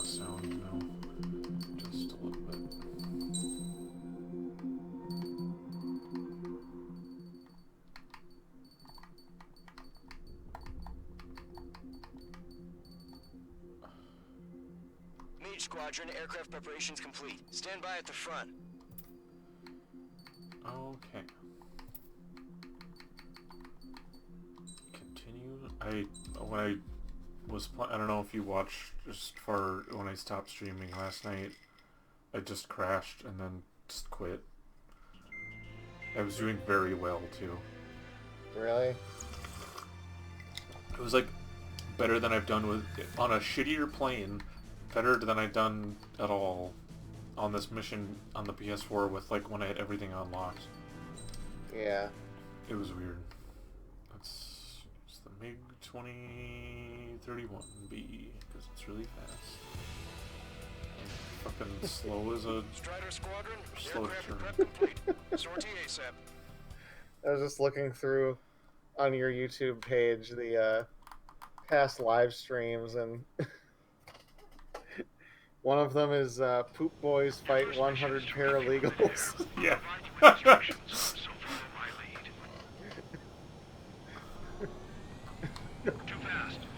the sound now. Just a little bit. Mage Squadron, aircraft preparations complete. Stand by at the front. Okay. Continue. When I was I don't know if you watched just for when I stopped streaming last night. I just crashed and then just quit. I was doing very well too. Really? It was like better than I've done with on a shittier plane. Better than I've done at all on this mission on the PS4 with like when I had everything unlocked. Yeah. It was weird. It's the MiG 2031B because it's really fast. And fucking slow as a Strider Squadron, slow aircraft turn. prep complete. Sortie ASAP. I was just looking through on your YouTube page the past live streams, and one of them is Poop Boys Fight 100 Paralegals. Yeah.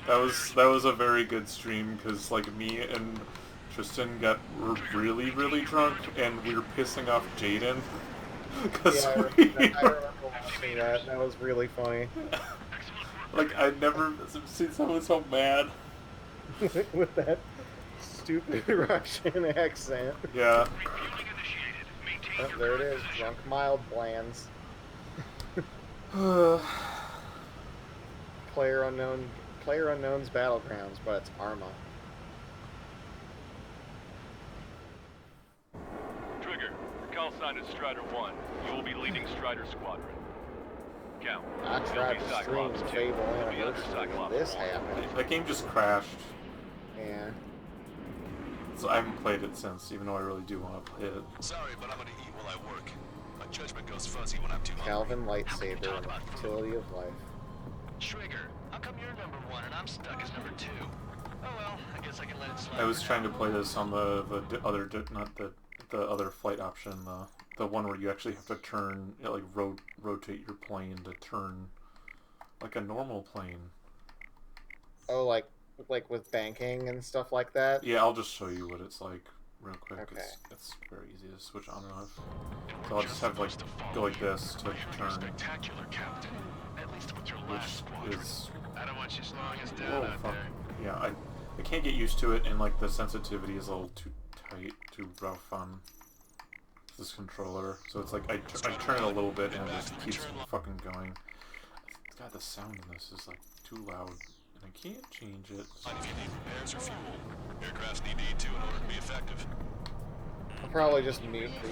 That was a very good stream because like me and Tristan were really drunk and we were pissing off Jaden because Yeah, I remember watching that. That was really funny. like I'd never seen someone so mad. With that stupid Russian accent. Yeah. Oh, there it is. Drunk mild blands. Player Unknown's Battlegrounds, but it's Arma. Trigger, your call sign is Strider 1. You will be leading Strider Squadron. Count. I tried to stream Fable Anniversary when this happened. That game just crashed. Yeah. So I haven't played it since, even though I really do want to play it. Sorry, but I'm gonna eat while I work. My judgment goes fuzzy when I'm too hungry. Calvin Lightsaber and the Futility of Life. Trigger, how come you're number 1 and I'm stuck as number 2? Oh well, I guess I can let it slide. I was trying to play this on the other, not the other flight option, the one where you actually have to turn, like rotate your plane to turn like a normal plane. Oh, like with banking and stuff like that? Yeah, I'll just show you what it's like real quick. Okay. It's very easy to switch on and off. So I'll just have like go like this to turn, Spectacular, Captain. At least with your last which squadron. is I don't want you slowing us down oh out fuck. there. Yeah, I can't get used to it, and like the sensitivity is a little too tight, too rough on this controller. So it's like I turn it a little bit and it just keeps fucking going. God, the sound in this is like too loud, and I can't change it. If you need repairs or fuel, aircrafts need E2 in order to be effective. I'll probably just mute the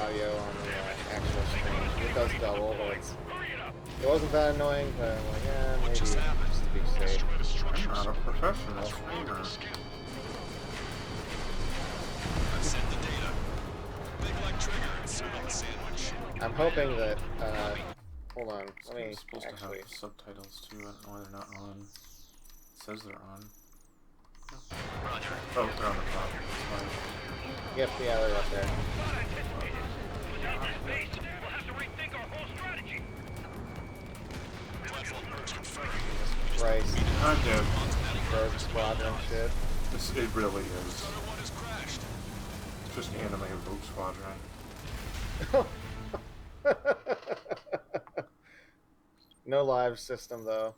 audio on the actual stream. It does double, but it wasn't that annoying, but I'm like, yeah, maybe just to be safe. I'm not a professional streamer. I sent the data. Big like Trigger and sit on the sandwich. I'm hoping that, hold on, let me It's supposed actually, to have subtitles too. I don't know why they're not on. It says they're on. Roger. Oh, they're on the top. That's fine. yep, yeah, they're up there. Platform merge confirmed. Christ, I'm dead. Rogue Squadron shit. It really is. Strider 1 has crashed. Just anime Rogue Squadron. No live system, though.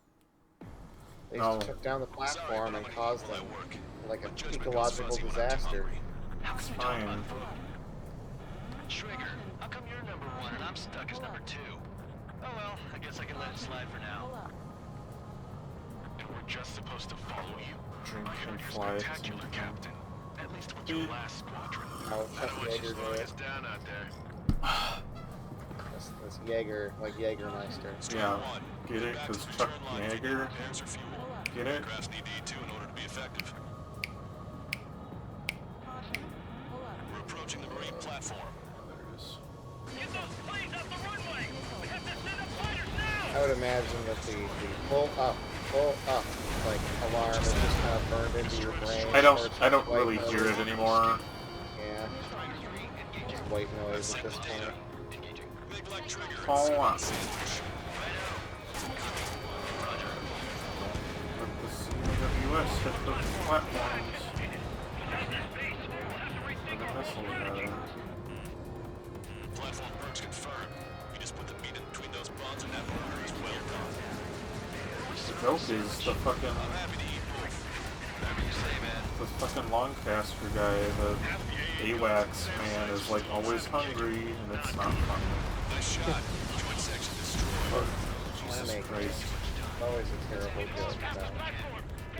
They No. took down the platform and caused While I them work. like My an judgment goes ecological fuzzy when I'm too disaster. hungry. It's fine. Trigger, how come you're number 1 and I'm stuck as number 2? Oh well, I guess I can let it slide for now. And we're just supposed to follow you. Drink I heard and you're fly at the spectacular, same time. Captain. At least with your last squadron. Oh, I don't want you Jaeger slowing did us down out there. This Jaeger, like Jägermeister. Yeah, get it? Because Chuck Yeager, Repairs or fuel. get it? Aircrafts need E2 in order to be effective. We're approaching the marine platform. There it is. Get those planes off the runway! We have to send up fighters now! I would imagine that the pull up full up, like, alarm is just kind of burned into your brain. I or it's don't white really noise. hear it anymore. Yeah. It's white noise at this point. Hold on. Let the CWS hit the platforms. Where the missiles are. Platform perks confirmed. You just put the meat in between those buns and that burger is well done. The joke is the fucking... I'm happy to eat both. Whatever you say, man. The fucking Longcaster guy, the AWACS man, is like always hungry, and it's not funny. Nice shot. Joint section destroyed. But, Jesus Christ. It's always a terrible joke. So.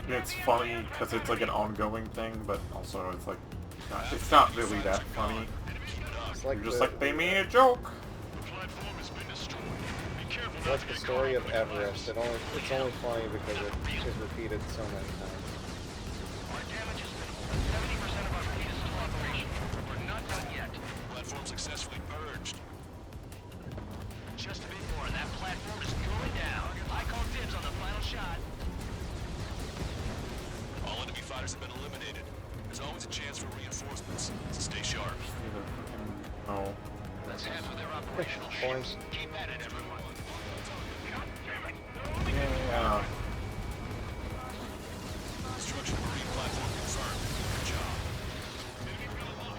It's funny because it's like an ongoing thing, but also it's like, it's not really that funny. It's like You're just like, they made a joke! It's like the story of Everest. It's only funny because it is repeated so many times. Our damage is minimal. 70% of our fleet is still operational. We're not done yet. Platform successfully purged. Just a bit more, and that platform is going down. I call dibs on the final shot. All enemy fighters have been eliminated. There's always a chance for reinforcements, so stay sharp. Oh. That's half of their operational Points. ships. Keep at it, everyone. Yeah. Destruction of marine platform confirmed. Good job.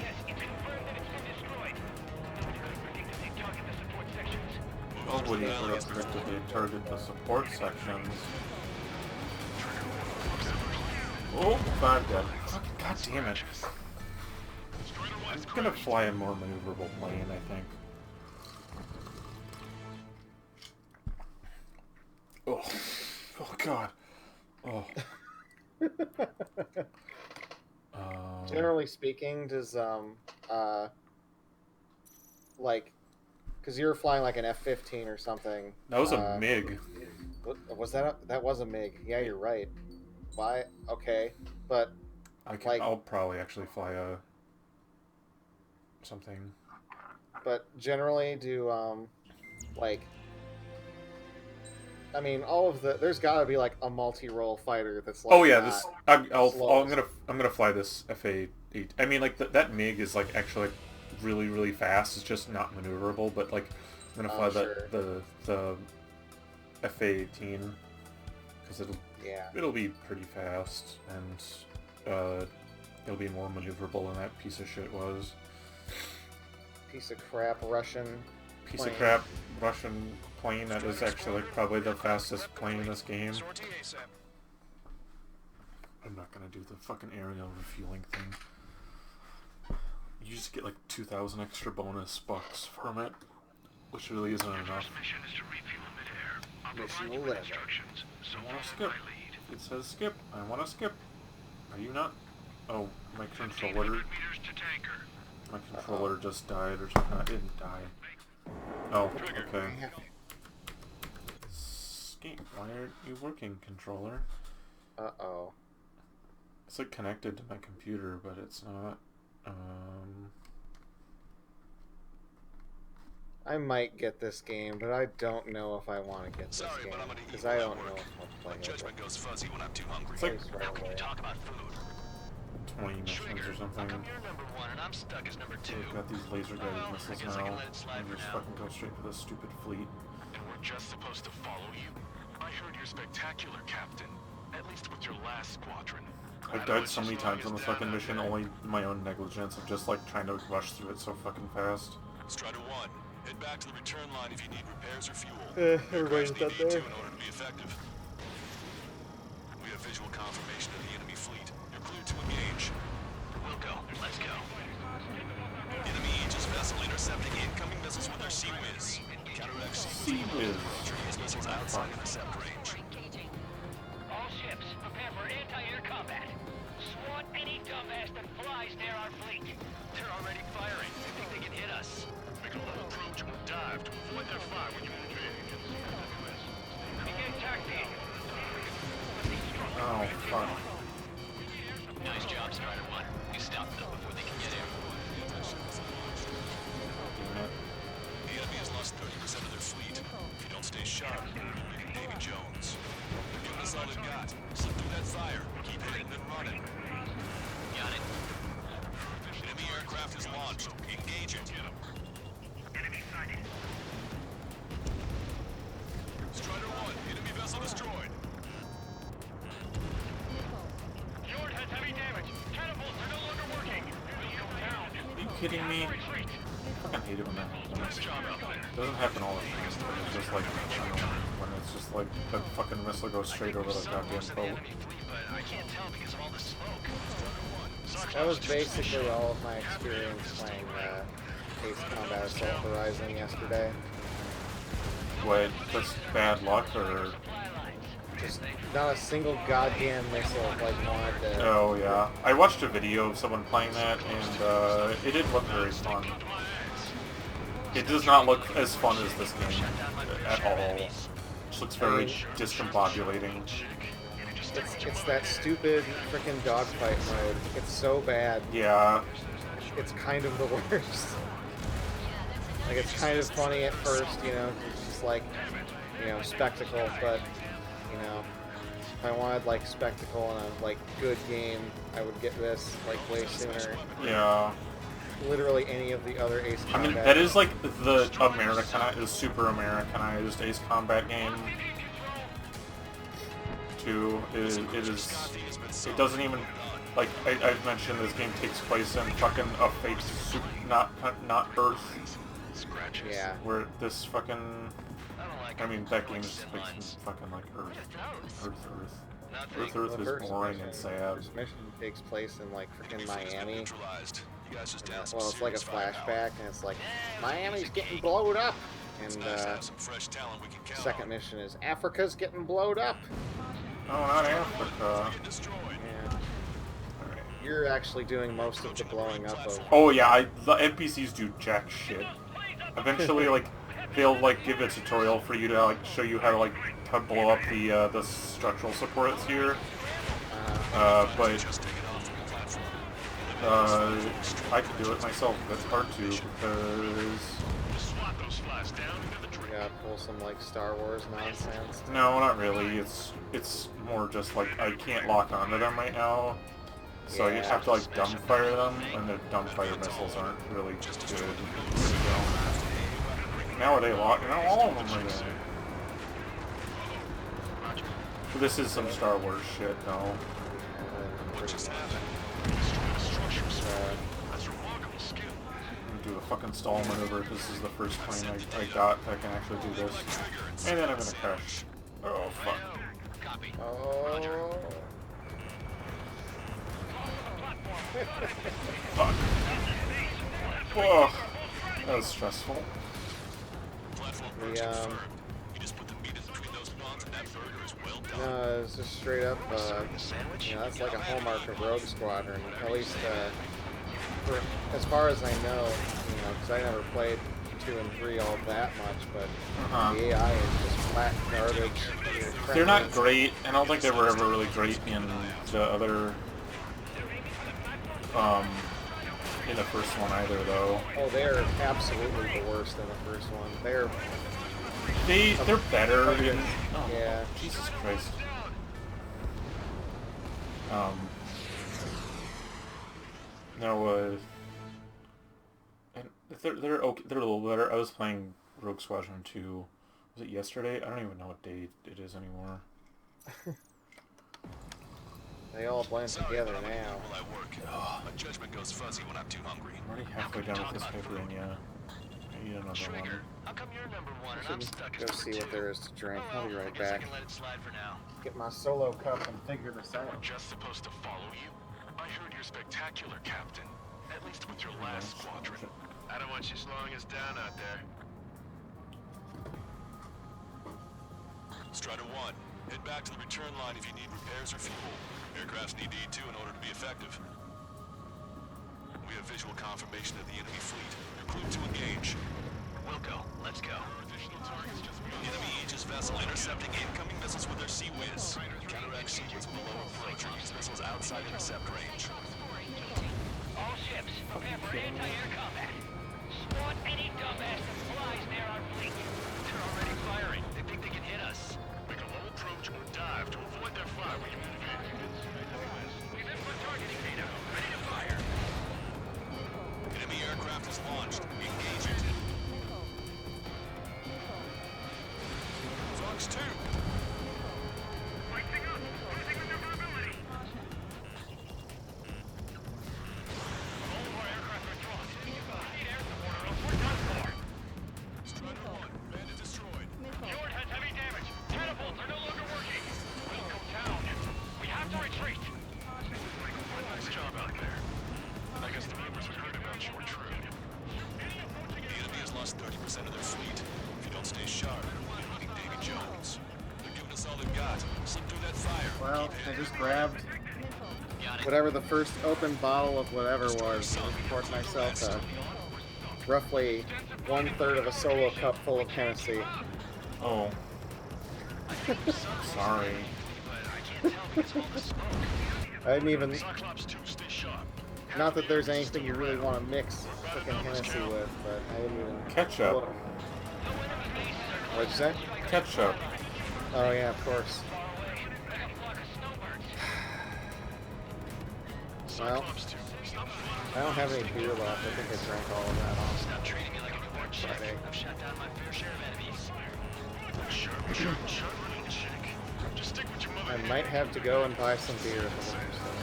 Yes, it's confirmed that it's been destroyed. Predicted they target the support sections. Nobody would have predicted they'd target the support sections. Oh, 5 dead. Fucking god damn it. I'm gonna fly a more maneuverable plane, I think. Oh. Oh god. Oh. Generally speaking, does like, because you were flying like an F-15 or something. That was a MiG. Was that? That was a MiG. Yeah, you're right. Why? Okay, but I'll probably actually fly a something. But generally, do like, I mean, all of there's got to be like a multi-role fighter that's like. Oh yeah, this I'm slow. gonna fly this FA8. I mean, like that MiG is like actually like, really fast. It's just not maneuverable. But like, I'm gonna fly Sure. the FA18 because it'll be pretty fast and it'll be more maneuverable than that piece of shit was. Piece of crap Russian. Piece plane. of crap Russian plane that is actually like probably the fastest plane in this game. I'm not gonna do the fucking aerial refueling thing. You just get like 2,000 extra bonus bucks from it, which really isn't enough. Mission is to refuel midair. I'll Mission provide you with 11. instructions. So I wanna follow skip. my lead. It says skip. I wanna skip. Are you not? Oh, my 1,500 controller. meters to tanker. My controller just died or something. I didn't die. Oh, okay. Skip. Why aren't you working, controller? Uh-oh. It's like connected to my computer, but it's not. I might get this game, but I don't know if I want to get this Sorry, game but I'm gonna because eat I while I don't know work. if I'll My play it. judgment goes fuzzy when I'm too hungry. It's like Right How can you away. talk about food? 20 missions Trigger, or how something. come you're number one and I'm stuck as number two? We've got these laser guided Well, I missiles guess I can now, let it slide and for just now. fucking go straight for this stupid fleet. And we're just supposed to follow you? I heard you're spectacular, Captain. At least with your last squadron. I've died so many times on this fucking mission, only my own negligence of just like trying to rush through it so fucking fast. Strider 1, head back to the return line if you need repairs or fuel. Everybody's Crash up need there. to in order to be effective. We have visual confirmation of the enemy fleet. You're cleared to engage. We'll go. Let's go. Enemy Aegis vessel intercepting incoming missiles with their Sea-Wiz. Counteract Sea-Wiz. These missiles outside intercept range. All ships, prepare for anti-air combat. Swat any dumbass that flies near our fleet. They're already firing. They think they can hit us. Make a low approach and dive to avoid their fire when you engage. Begin tactic. Oh, fuck. Nice job, Strider 1. You stopped them before they can get in. Damn it. The enemy has lost 30% of their fleet. If you don't stay sharp, you'll be Davy Jones. Give us all kidding me? I fucking hate it when that happens. It doesn't happen all the time, but it's just like, I don't know, when it's just like the fucking missile goes straight over the goddamn boat. That was basically all of my experience playing Ace Combat Assault Horizon yesterday. What, just bad luck, or? Just not a single goddamn missile like wanted to... Oh yeah. I watched a video of someone playing that, and it didn't look very fun. It does not look as fun as this game at all. It just looks very discombobulating. It's that stupid freaking dogfight mode. It's so bad. Yeah. It's kind of the worst. Like, it's kind of funny at first, you know, it's just like, you know, spectacle, but, you know, if I wanted, like, spectacle and a, like, good game, I would get this, like, way sooner. Yeah. Literally any of the other Ace Combat. I mean, that is, like, the super Americanized Ace Combat game. Too. It doesn't even, like, I've mentioned this game takes place in fucking a fake, not Earth. Yeah. Where this fucking, I mean, that game is fucking like Earth is boring and sad. This mission takes place in, like, freaking Miami. Well, it's like a flashback, and it's like, Miami's getting blowed up! And, second mission is, Africa's getting blowed up! Oh, not Africa. Yeah. You're actually doing most of the blowing up of... Oh yeah, the NPCs do jack shit. Eventually, like, they'll, like, give a tutorial for you to, like, show you how to, like, blow up the structural supports here. But I can do it myself. That's hard to, because... You gotta pull some, like, Star Wars nonsense. No, not really. It's more just, like, I can't lock onto them right now. So you have to, like, dumbfire them, and the dumbfire missiles aren't really just good. Now are they locked? No, all of them are there. This is some Star Wars shit, though. Do a fucking stall maneuver. This is the first plane I got that can actually do this. And then I'm gonna crash. Oh, fuck. Oh. Fuck. Whoa. That was stressful. No, it's just straight up, you know, that's like a hallmark of Rogue Squadron. At least, for, as far as I know, you know, because I never played 2 and 3 all that much, but the AI is just flat garbage. They're not great. I don't think they were ever really great in the other, in the first one either, though. Oh, they're absolutely the worst in the first one. They're better in... Oh, yeah. Jesus Christ. No, and they're okay, they're a little better. I was playing Rogue Squadron 2, was it yesterday? I don't even know what day it is anymore. They all blend together now. My judgment goes fuzzy when I'm too hungry. I'm already halfway down with this paper, and yeah, I need another one. How come you're number one and I'm stuck Go see what there is to drink. I'll be right back. let it slide for now. Get my solo cup and figure this out. Just supposed to follow you? I heard you're spectacular, Captain. At least with your last squadron. I don't want you slowing us down out there. Strider 1, head back to the return line if you need repairs or fuel. Aircrafts need E2 in order to be effective. We have visual confirmation of the enemy fleet. You're cleared to engage. Wilco, let's go. Enemy Aegis vessel intercepting incoming missiles with their Sea-Wiz. Counteract Sea-Wiz below approach and use missiles outside intercept range. All ships, prepare for anti-air combat. Swat any dumbass that flies near our fleet. They're already firing. They think they can hit us. Make a low approach or dive to avoid their fire. We've input targeting data. Ready to fire. Enemy aircraft is launched. Engage it. Fox 2. Rising up. Losing maneuverability. All of our aircraft are dropped. Nice job out there. I guess the rumors we heard about you were true. The enemy has lost 30% of their fleet. If you don't stay sharp, you're looking Davy Jones. They're giving us all they've got. Slip through that fire. Well, Keep I hitting just the grabbed whatever the first open bottle of whatever was, and poured myself roughly 1/3 of a solo cup full of Hennessy. Oh. Sorry. I didn't even. Cyclops 2, stay sharp. Not that there's anything you really want to mix freaking Hennessy with, but I didn't even. Ketchup. Look. What'd you say? Ketchup. Oh yeah, of course. Well, Cyclops 2, stop I don't have any beer left. I think I drank all of that on Stop treating me like a newborn chick. Friday. I've shot down my fair share of enemies. Sharp little chick. Just stick with your mother. I might have to go and buy some beer at the liquor store.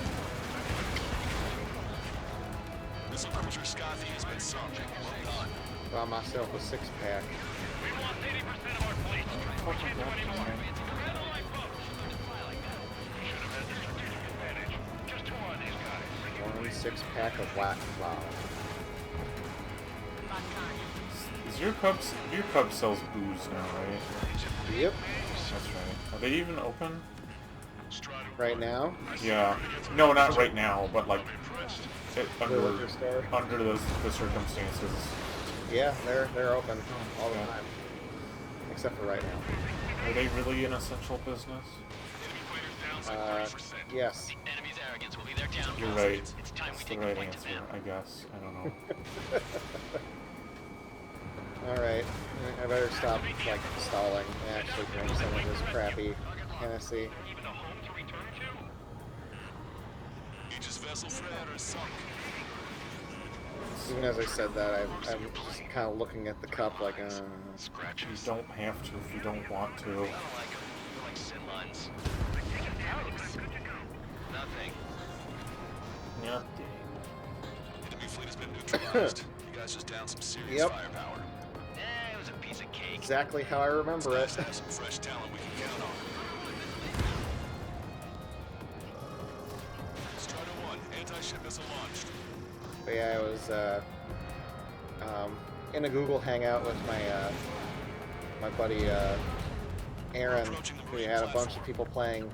Missile cruiser Scotty has been sunk. Well done. Buy myself a 6-pack. We lost 80% of our fleet. We can't do anymore. Grab the lifeboats. We should have had the strategic advantage. Just who are these guys? 1 6-pack of Black Cloud. Is your pub sells booze now, right? Yep. That's right. Are they even open? Right now, Yeah. No, not right now, but like the liquor store. under the circumstances. Yeah, they're open all the time, except for right now. Are they really an essential business? Yes. Enemy's arrogance will be their downfall. You're right. It's time we That's the take the right point to answer, them. I guess. I don't know. Alright, I better stop, like, stalling and actually drink some of this crappy Hennessy. Even a home to return to? Aegis vessel Fred is sunk. Even as I said that, I'm just kind of looking at the cup like, You don't have to if you don't want to. I don't like them. They're like sin lines. Nothing. Yeah. Enemy fleet has been neutralized. You guys just down some serious Yep. firepower. It was a piece of cake. exactly how I remember it. Nice to have some fresh talent we can count on. Strider 1, anti-ship missile launched. But yeah, I was in a Google Hangout with my buddy Aaron, who had a bunch of people playing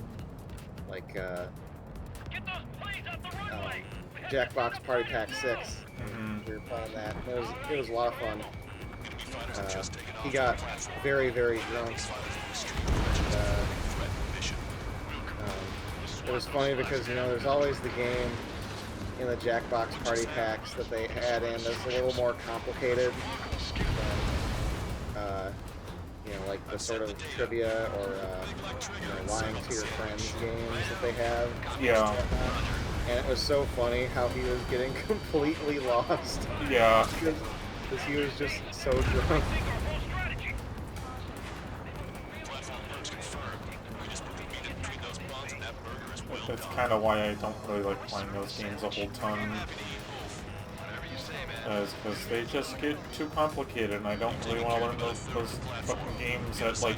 like Get those planes out the runway! Jackbox Party Pack 6. Mhm. We were playing that. It was a lot of fun. Enemy fighters have just taken off He the got platform. very, very drunk. These fighters will be street Uh, threat mission. It was funny because, you know, there's always the game in the Jackbox Party Packs that they add in that's a little more complicated than, you know, like the sort of trivia or, you know, lying to your friends games that they have. Yeah. And it was so funny how he was getting completely lost Yeah. because he was just so drunk. Platform merge confirmed. We just put the meat in between those buns and that burger is well That's done. kind of why I don't really like playing those games a whole ton. Happy to eat both. Whatever you say, man. Is because they just get too complicated, and I don't really want to learn those fucking games at like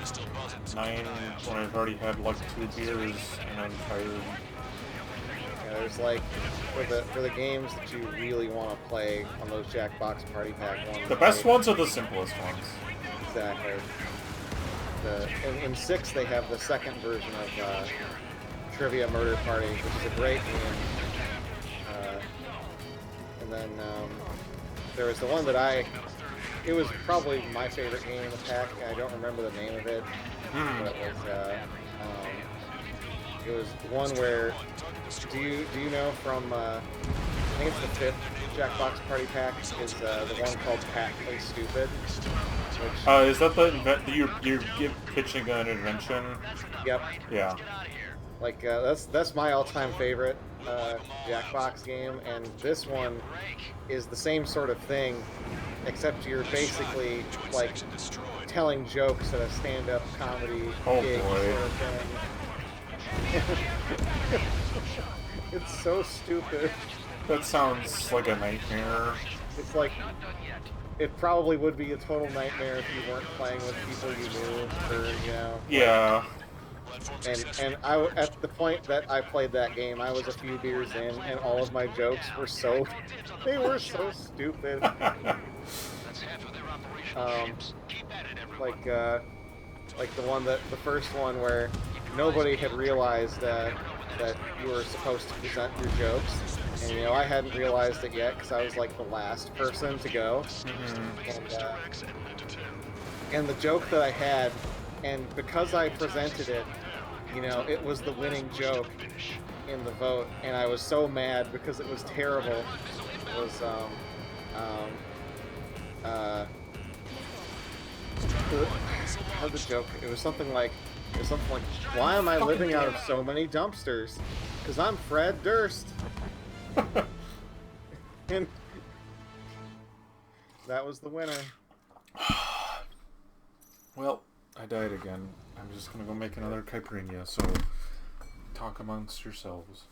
9 when I've already had like 2 beers and I'm tired. Yeah, there's like for the games that you really want to play on those Jackbox Party Pack ones. The best they- ones are the simplest ones. Exactly. In 6 they have the second version of Trivia Murder Party, which is a great game. And then there was the one that it was probably my favorite game in the pack. I don't remember the name of it, but it was one where do you know from I think it's the 5th Jackbox Party Pack is the one called Pat Play Stupid. Which, Is that the you're pitching an invention? yep. Yeah. Like that's my all-time favorite Jackbox game, and this one is the same sort of thing, except you're basically like telling jokes at a stand-up comedy Oh, gig boy. sort of thing. It's so stupid. That sounds like a nightmare. It's like it probably would be a total nightmare if you weren't playing with people you knew, or you know. Yeah. At the point that I played that game, I was a few beers in, and all of my jokes were so they were so stupid. That's half of their operational ships. Keep at it, everyone. Like the first one where nobody had realized that you were supposed to present your jokes, and you know I hadn't realized it yet because I was like the last person to go, and the joke that I had, and because I presented it, you know, it was the winning joke in the vote, and I was so mad because it was terrible. It was how'd the joke? It was something like, why am I living out of so many dumpsters? Because I'm Fred Durst. And that was the winner. Well, I died again. I'm just gonna go make another caipirinha, so talk amongst yourselves.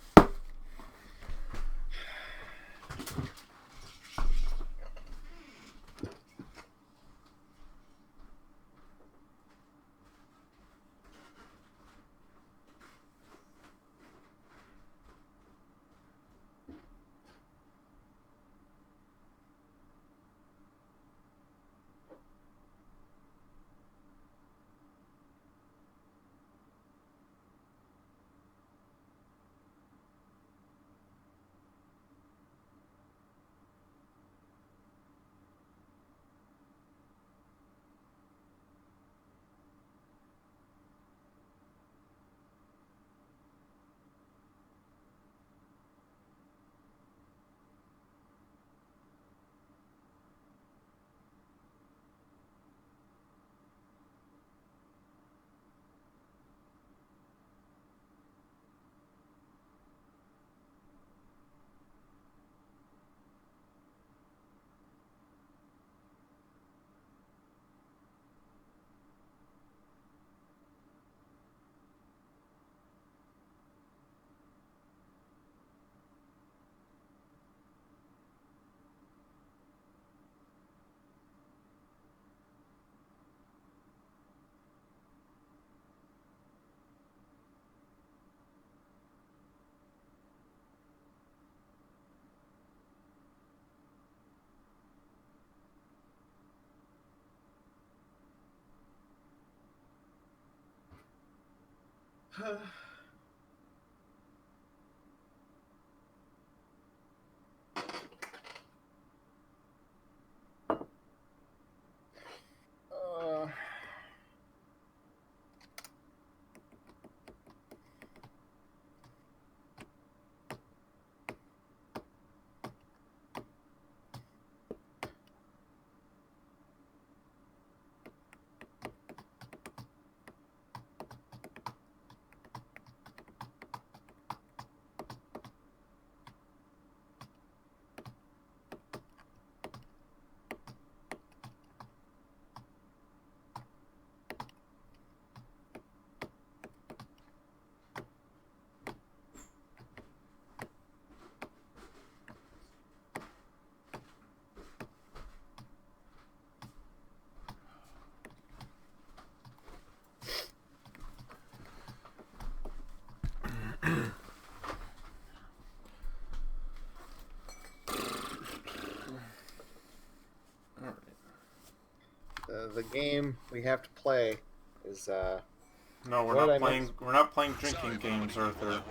The game we have to play is No, we're not playing. We're not playing drinking games, Arthur.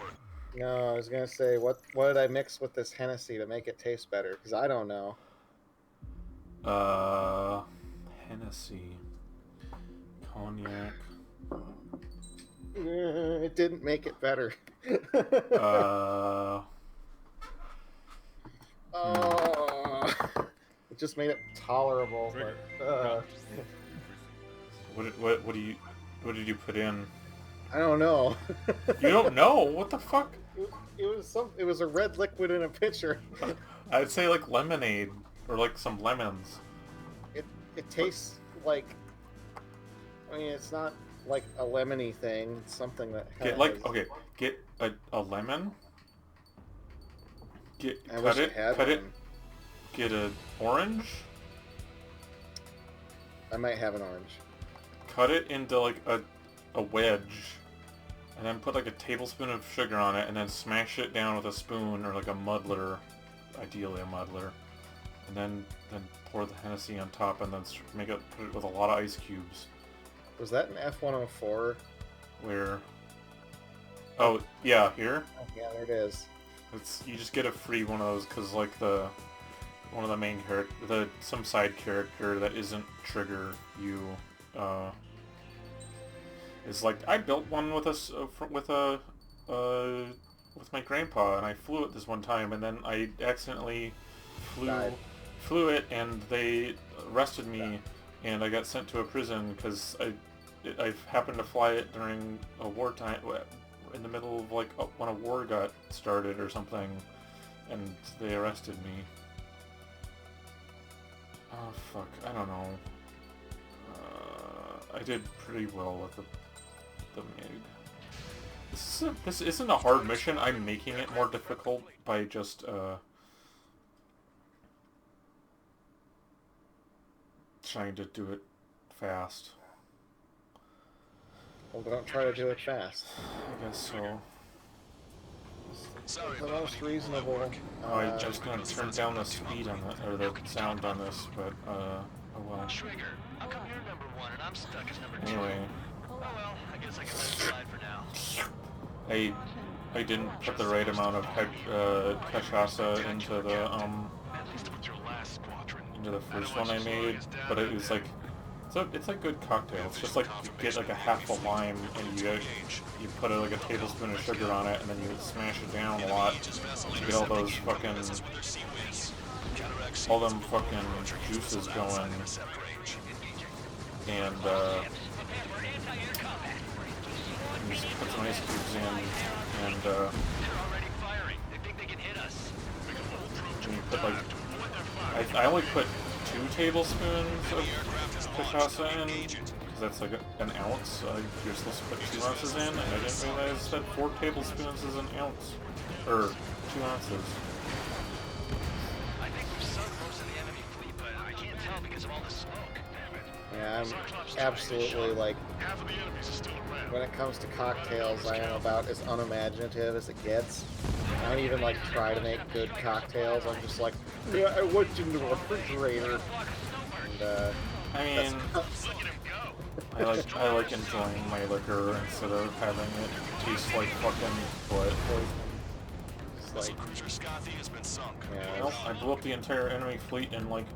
No, I was gonna say what did I mix with this Hennessy to make it taste better? Because I don't know. Hennessy, cognac. It didn't make it better. It just made it tolerable. But, What did you put in? I don't know. You don't know? What the fuck? It was a red liquid in a pitcher. I'd say like lemonade or like some lemons. It tastes like. I mean, it's not like a lemony thing. It's something that Get a lemon. Cut it. Get an orange. I might have an orange. Cut it into like a wedge. and then put like a tablespoon of sugar on it, and then smash it down with a spoon or like a muddler, ideally a muddler, and then pour the Hennessy on top, and then put it with a lot of ice cubes. Was that an F-104? Where? Oh yeah, here. Oh, yeah, there it is. You just get a free one of those because like one of the main some side character that isn't Trigger is like, I built one with my grandpa, and I flew it this one time, and then I accidentally flew it, and they arrested me, and I got sent to a prison because I happened to fly it during a wartime, in the middle of like when a war got started or something, and they arrested me. Oh fuck, I don't know. I did pretty well with the MiG. This isn't a hard mission. I'm making it more difficult by just trying to do it fast. Well, don't try to do it fast. I guess so. Sorry, The Bob, most I need more reasonable. work. I just gonna turn down the speed on that, or the sound on this, but oh well. Trigger, how come you're number 1 and I'm stuck as number 2? Anyway, Oh well, I guess I can let it slide for now. I didn't put the right amount of cachaça into the At least with your last squadron. into the first one I made, but it was like, it's a good cocktail. It's just like you get like a half a lime, and you put like a tablespoon of sugar on it, and then you smash it down a lot to get all those fucking juices going, and you just put some ice cubes in, and They're already firing. They think they can hit us. and you put like, I only put 2 tablespoons of cachaça in, because that's like an ounce. You're supposed to put 2 ounces in, and I didn't realize that 4 tablespoons is an ounce, or 2 ounces. I think we've sunk most of the enemy fleet, but I can't tell because of all the smoke. Yeah, I'm absolutely like, Half of the enemies are still around. when it comes to cocktails, I am about as unimaginative as it gets. I don't even like try to make good cocktails. I'm just like, yeah, I went into the refrigerator. And I mean, I like enjoying my liquor instead of having it taste like fucking blood poison. it's like, Cruiser Scothy has been sunk. yeah, Nope, I blew up the entire enemy fleet in like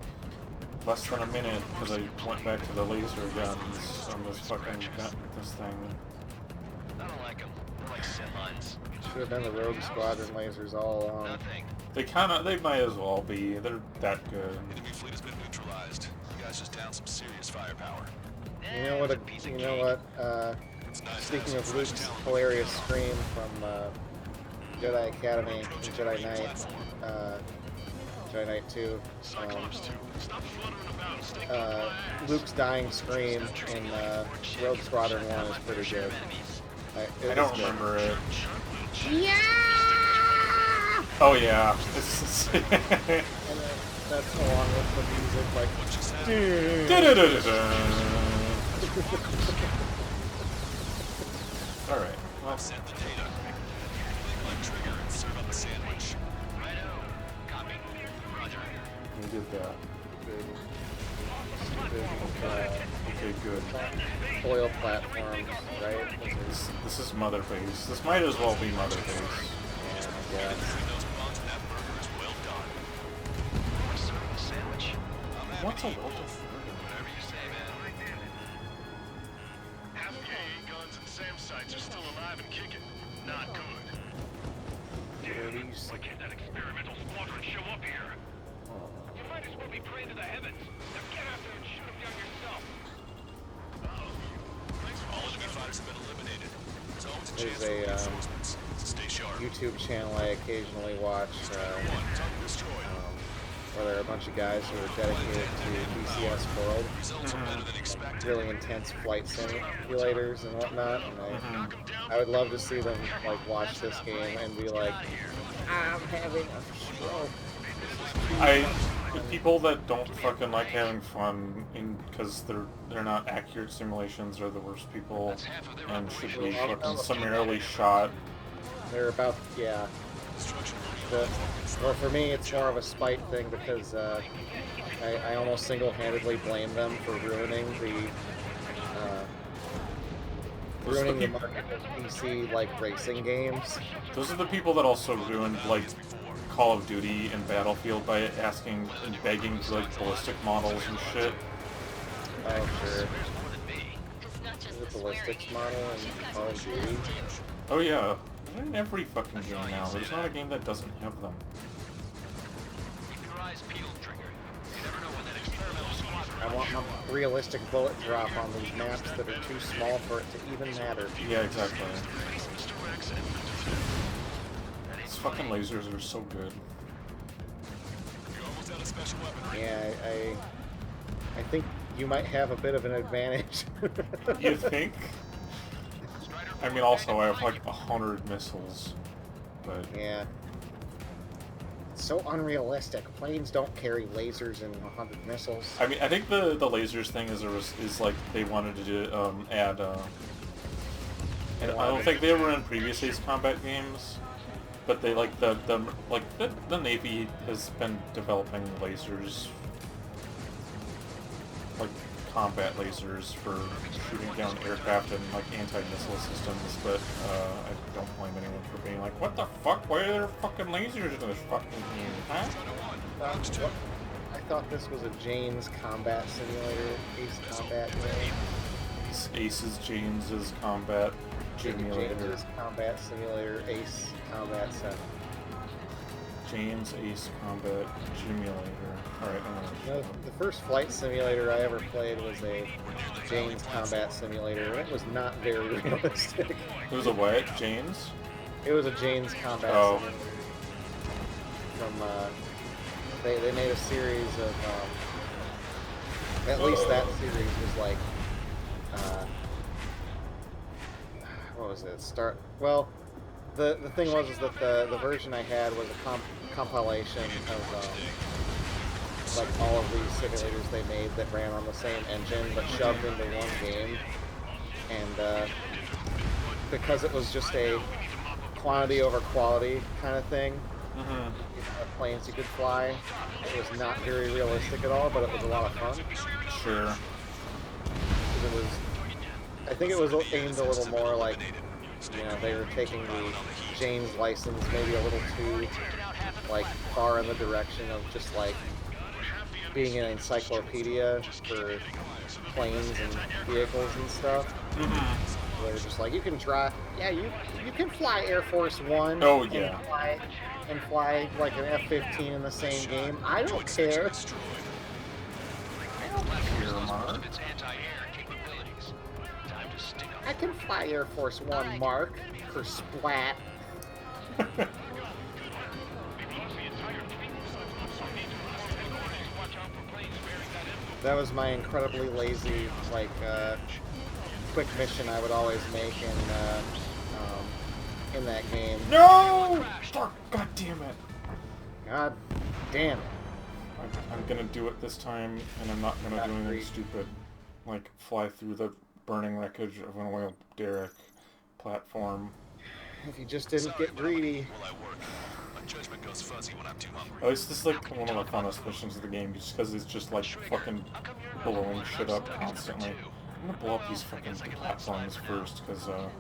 less than a minute because I went back to the laser guns on this fucking this thing. I don't like them. They're like sit lines. should have been the Rogue Squadron lasers all along. Nothing. They might as well be. They're that good. Enemy fleet has been neutralized. You guys just down some serious firepower. You know what? It's nice Speaking to of have Luke's some fresh talent. hilarious scream from Jedi Academy and Jedi Knight, Jedi Knight 2, Cyclops 2, stop fluttering about and stay quiet. Luke's dying scream in Rogue Squadron 1 is pretty good. I don't remember it. Oh yeah. And that's along with the music, like, Alright, well, Set the data. Like Trigger and serve up a sandwich. Righto. Copy. Roger. we did that. Okay, good. oil platforms, right? This is Mother Base. This might as well be Mother Base. Yeah, Between those bonds and that burger is well done. Serve the sandwich. I'm happy What's to a eat local both. Whatever you say, man. Half the AA guns and SAM sites are still alive and kicking. Not good. Why can't that experimental squadron show up here? You might as well be praying to the heavens. Now get out there and shoot them down yourself. All enemy fighters have been eliminated. There's always a chance There's for a reinforcements. Stay sharp. YouTube channel I occasionally watch Target destroyed. where there are a bunch of guys who are dedicated to DCS World, Results are better than expected. really intense flight simulators and whatnot, and I would love to see them like watch this game and be like, I'm having a stroke. I The people that don't fucking like having fun because they're not accurate simulations are the worst people and should be fucking summarily shot. They're about, yeah. Well, for me, it's more of a spite thing because I almost single-handedly blame them for ruining the market of PC like racing games. Those are the people that also ruined like Call of Duty and Battlefield by asking and begging for like ballistic models and shit. Oh sure. The ballistics model in Call of Duty. Oh yeah, they're in every fucking game now. There's not a game that doesn't have them. I want my realistic bullet drop on these maps that are too small for it to even matter. Yeah, exactly. These fucking lasers are so good. Yeah, I think you might have a bit of an advantage. You think? I mean, also I have like 100 missiles, but yeah. It's so unrealistic. Planes don't carry lasers and 100 missiles. I mean, I think the lasers thing is like they wanted to add. And I don't think they were in previous Ace Combat games, but they like the Navy has been developing lasers, like combat lasers for shooting down aircraft and like anti-missile systems. But I don't blame anyone for being like, what the fuck? Why are there fucking lasers in this fucking game? Huh? I thought this was a Jane's Combat Simulator, Ace Combat game. Ace's James's Combat Simulator. James's Combat Simulator, Ace Combat 7. James Ace Combat Simulator. Alright, The first flight simulator I ever played was a Jane's Combat Simulator. It was not very realistic. It was a what? James? It was a Jane's Combat Simulator. From, they made a series of, at least that series was like, what was it? The thing was is that the version I had was a compilation of like all of these simulators they made that ran on the same engine but shoved into one game, and because it was just a quantity over quality kind of thing, planes you could fly, it was not very realistic at all, but it was a lot of fun. Sure. I think it was aimed a little more like, you know, they were taking the Jane's license maybe a little too, like, far in the direction of just, like, being an encyclopedia for planes and vehicles and stuff. They're just like, you can try, yeah, you can fly Air Force One. Oh, yeah. And fly like an F-15 in the same game. I don't care. Mark. I can fly Air Force One, Mark. For splat. That was my incredibly lazy, like, quick mission I would always make in that game. No! Fuck, God damn it. God damn it. I'm gonna do it this time, and I'm not gonna do anything stupid, like fly through the burning wreckage of an oil derrick platform. If you just didn't get greedy. Oh, it's just like one of the funnest missions of the game, just because it's just like fucking blowing shit up constantly. I'm gonna blow up these fucking platforms first, because the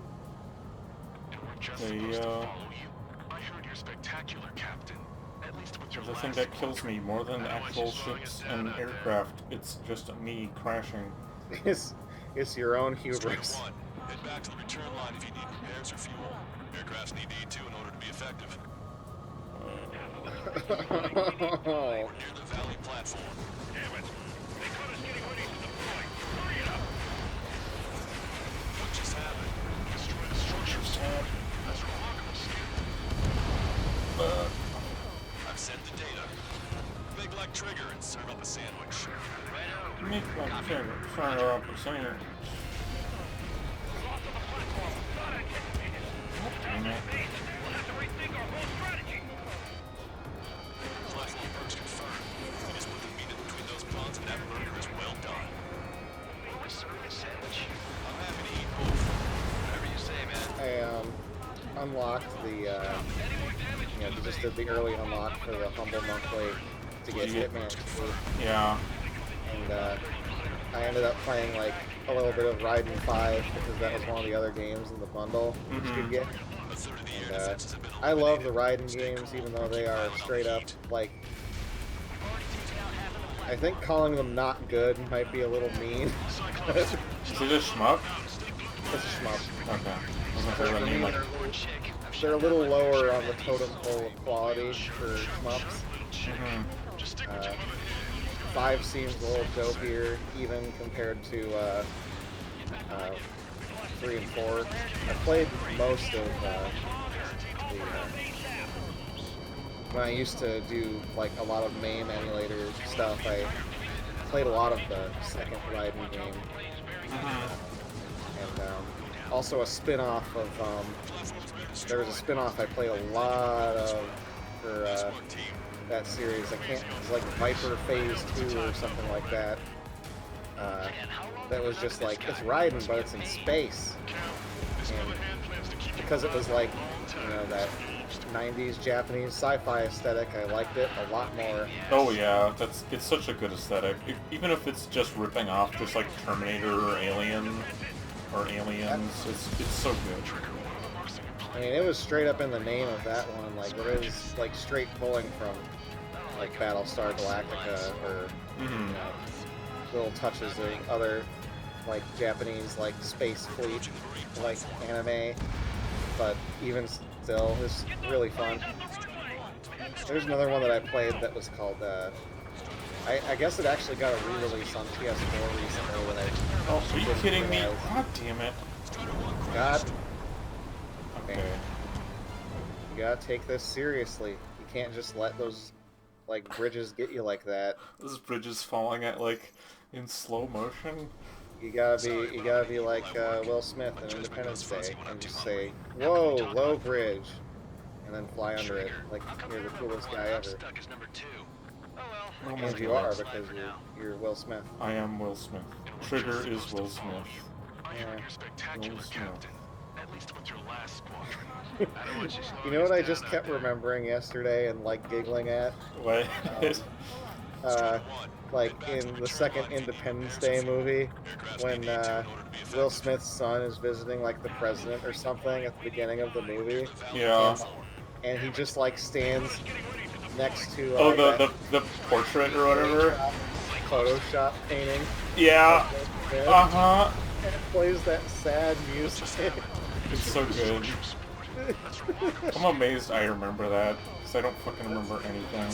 thing that kills me more than actual ships and aircraft, it's just me crashing. It's your own hubris. Head back to the return line if you need repairs or fuel. Aircrafts need E2 in order to be effective. We're near the Valley platform. Damn it. They caught us getting ready to deploy. Hurry it up. What just happened? Destroy the structures. That's remarkable skill. I've sent the data. Make like trigger and serve up a sandwich. Make my trigger, fire up a sandwich. Damn it. We'll have to rethink our whole strategy. Platform perks confirmed. We just unlocked the, just did the early unlock for the Humble Monthly to get Hitman 2. Yeah. And I ended up playing like a little bit of Raiden 5 because that was one of the other games in the bundle that you could get. And I love the Raiden games, even though they are straight up like. I think calling them not good might be a little mean. Is it a shmup? It's a shmup. Okay. For me, like... They're a little lower on the totem pole of quality for shmups. 5 seems a little dopier, even compared to 3 and 4. I played most of when I used to do like a lot of MAME emulator stuff. I played a lot of the second Raiden game, and also a spin-off of. There was a spin-off I played a lot of for that series. I can't. It's like Viper Phase 2 or something like that. That was just like it's Raiden, but it's in space. And because it was like that 90s Japanese sci-fi aesthetic, I liked it a lot more. Oh yeah, it's such a good aesthetic. Even if it's just ripping off just like Terminator or Alien or Aliens, it's so good. I mean, it was straight up in the name of that one. Like it is like straight pulling from like Battlestar Galactica or little touches of other like Japanese like space fleet like anime, but even still, it's really fun. There's another one that I played that was called. I guess it actually got a re-release on PS4 recently. When I are you kidding me? God damn it! God. Okay. You gotta take this seriously. You can't just let those like bridges get you like that. This bridge is falling at like in slow motion. You gotta be like Will Smith in Independence Day and just say, "Whoa, low bridge," and then fly under it like you're the coolest guy ever. Oh my And you God. are because you're Will Smith. I am Will Smith. Trigger is Will Smith. Yeah. Will Smith. You know what I just kept remembering yesterday and like giggling at? What? Like in the second Independence Day movie, when Will Smith's son is visiting like the president or something at the beginning of the movie. Yeah. And he just like stands next to the portrait or whatever. Photoshop painting. Yeah. Uh-huh. And it plays that sad music. It's so good. I'm amazed I remember that, because I don't fucking remember anything.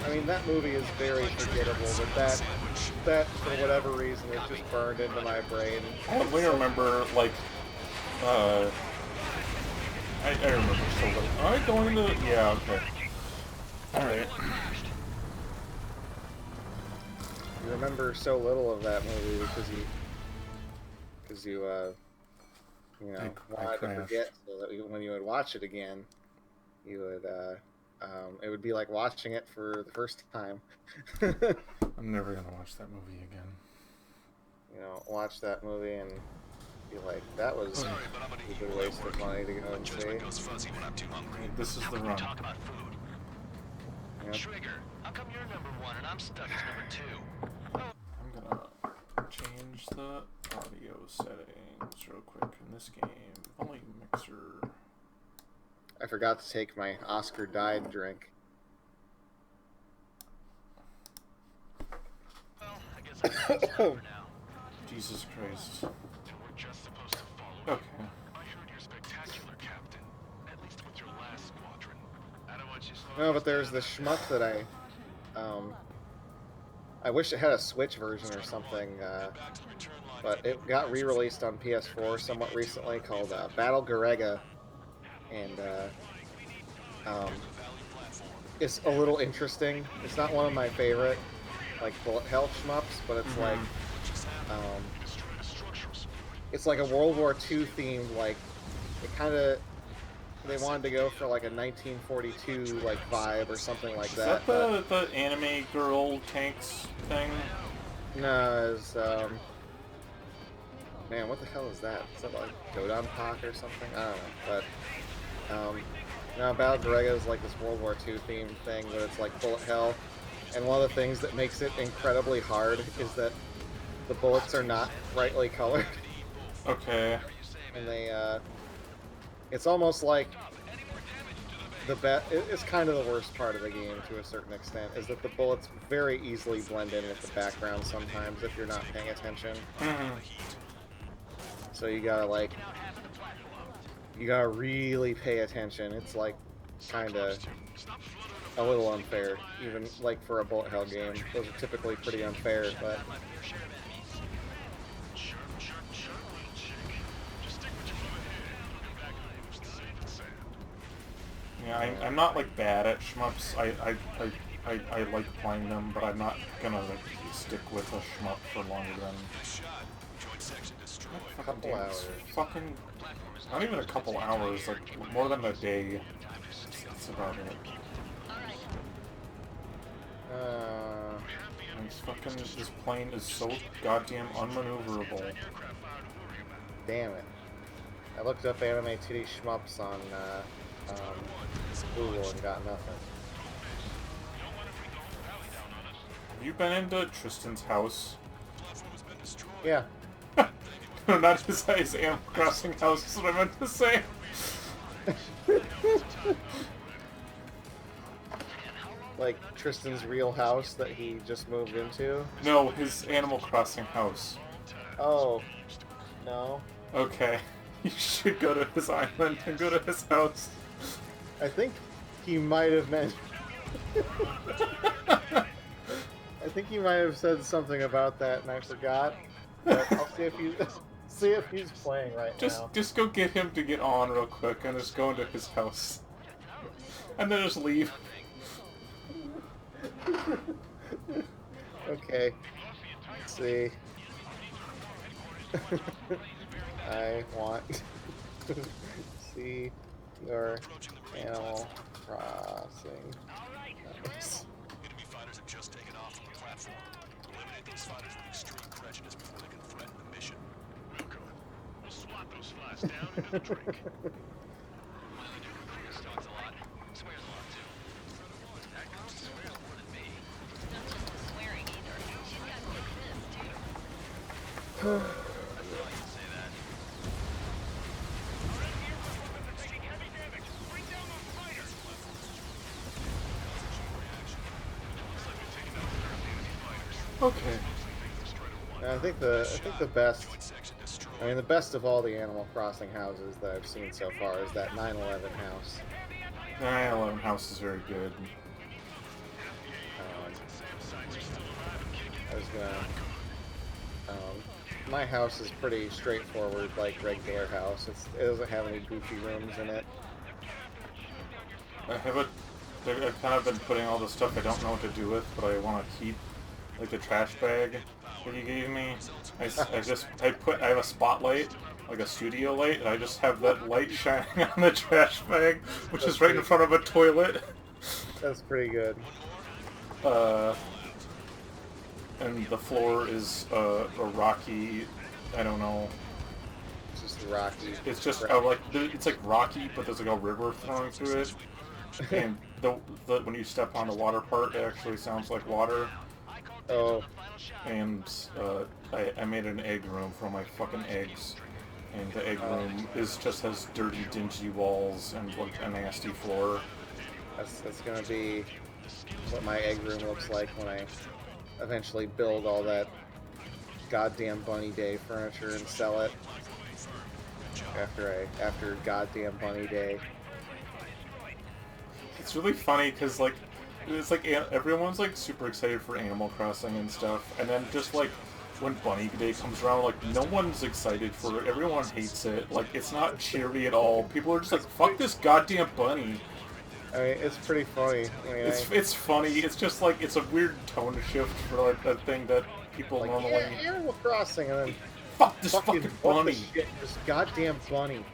I mean, that movie is very forgettable, but that for whatever reason, it just burned into my brain. I only remember, like, I remember so little. Am I going to... Yeah, okay. Alright. You remember so little of that movie because you wanted to forget, so that when you would watch it again, you would, it would be like watching it for the first time. I'm never gonna watch that movie again. Watch that movie and be like, that was a good waste of money to go and see. This is the run. Yep. Trigger, how come you're number 1 and I'm stuck as number 2? I'm gonna change the audio settings real quick in this game. Only mixer. I forgot to take my Oscar died drink. Well, I guess I'm for now. Jesus Christ. We're just supposed to follow. Okay. I heard you're spectacular, Captain. At least with your last squadron. I don't want you slowing No, but there's the shmup that I wish it had a Switch version or something, but it got re-released on PS4 somewhat recently called Battle Garega, and it's a little interesting. It's not one of my favorite, like, bullet hell shmups, but it's like, it's like a World War II themed, like, it kind of, they wanted to go for like a 1942 like vibe or something like that. Is that the anime girl tanks thing? No, it's man, what the hell is that? Is that like Dodon Pak or something? I don't know, Now, Battle Garegga is like this World War II themed thing, but it's like bullet hell. And one of the things that makes it incredibly hard is that the bullets are not brightly colored. Okay. And they, it's almost like it's kind of the worst part of the game to a certain extent, is that the bullets very easily blend in with the background sometimes if you're not paying attention. So you gotta really pay attention. It's like kinda a little unfair, even like for a bullet hell game. Those are typically pretty unfair, but Yeah, I'm not like bad at shmups. I like playing them, but I'm not gonna like stick with a shmup for longer than a couple hours. Fucking not even a couple hours, like more than a day. That's about it. And this plane is so goddamn unmaneuverable. Damn it. I looked up anime titty shmups on Google and got nothing. Have you been into Tristan's house? Yeah. No, not his Animal Crossing house, is what I meant to say. Like Tristan's real house that he just moved into? No, his Animal Crossing house. Oh. No. Okay. You should go to his island and go to his house. I think he might have meant... I think he might have said something about that and I forgot. But I'll see if he's playing right now. Just go get him to get on real quick and just go into his house. And then just leave. Okay. Let's see. I want to see your Animal Crossing house. Enemy fighters have just taken off from the platform. Eliminate those fighters with extreme prejudice before they can threaten the mission. Wilco, we'll swat those flies down into the drink. Talks a lot. Swears a lot, too. That girl swears more than me. Not just swearing either. She's got thick lips, too. That's all I can say that. Taking heavy damage. Bring down those fighters. Looks like we've taken out 30 enemy fighters. Okay. I think the best, I mean the best of all the Animal Crossing houses that I've seen so far is that 9/11 house. 9/11 house is very good. I was gonna. My house is pretty straightforward, like regular house. It doesn't have any goofy rooms in it. I've kind of been putting all the stuff I don't know what to do with, but I want to keep, like the trash bag that you gave me. I have a spotlight, like a studio light, and I just have that light shining on the trash bag, which is right in front of a toilet. That's pretty good. And the floor is a rocky, I don't know. It's just rocky. It's just it's like rocky, but there's like a river flowing through it. And when you step on the water part, it actually sounds like water. Oh. And I made an egg room for my fucking eggs. And the egg room just has dirty, dingy walls and like a nasty floor. That's gonna be what my egg room looks like when I eventually build all that goddamn Bunny Day furniture and sell it. After goddamn Bunny Day. It's really funny because like it's like everyone's like super excited for Animal Crossing and stuff, and then just like when Bunny Day comes around, like no one's excited for it. Everyone hates it. Like it's not cheery at all. People are just like, fuck this goddamn bunny. I mean, it's pretty funny. I mean, it's funny. It's just like it's a weird tone shift for like that thing that people like, normally. Yeah, Animal Crossing, and then fuck this fucking bunny. Shit, this goddamn bunny.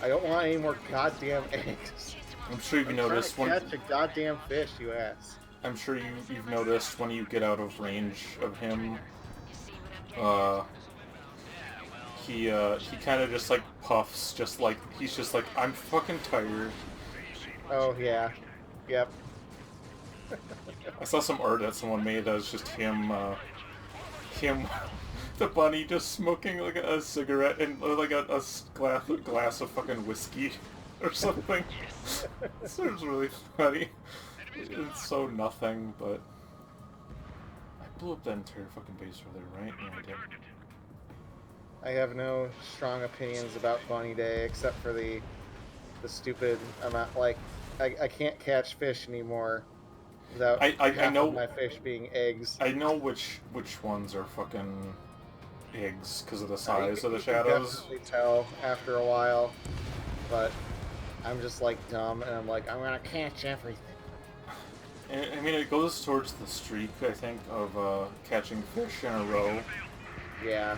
I don't want any more goddamn eggs. I'm sure you've noticed when catch a goddamn fish, you ass. I'm sure you've noticed when you get out of range of him, he kind of just like puffs, just like he's just like, I'm fucking tired. Oh yeah. Yep. I saw some art that someone made that was just him, the bunny just smoking like a cigarette and like a glass of fucking whiskey or something. This was really funny. It's so nothing, but I blew up that entire fucking base over there, right? Yeah, I did. I have no strong opinions about Bunny Day except for the stupid amount. Like, I can't catch fish anymore without I half know of my fish being eggs. I know which ones are fucking eggs because of the You size of the you can shadows. definitely tell after a while, but I'm just like dumb, and I'm like, I'm gonna catch everything. I mean, it goes towards the streak, I think, of catching fish in a row, Yeah.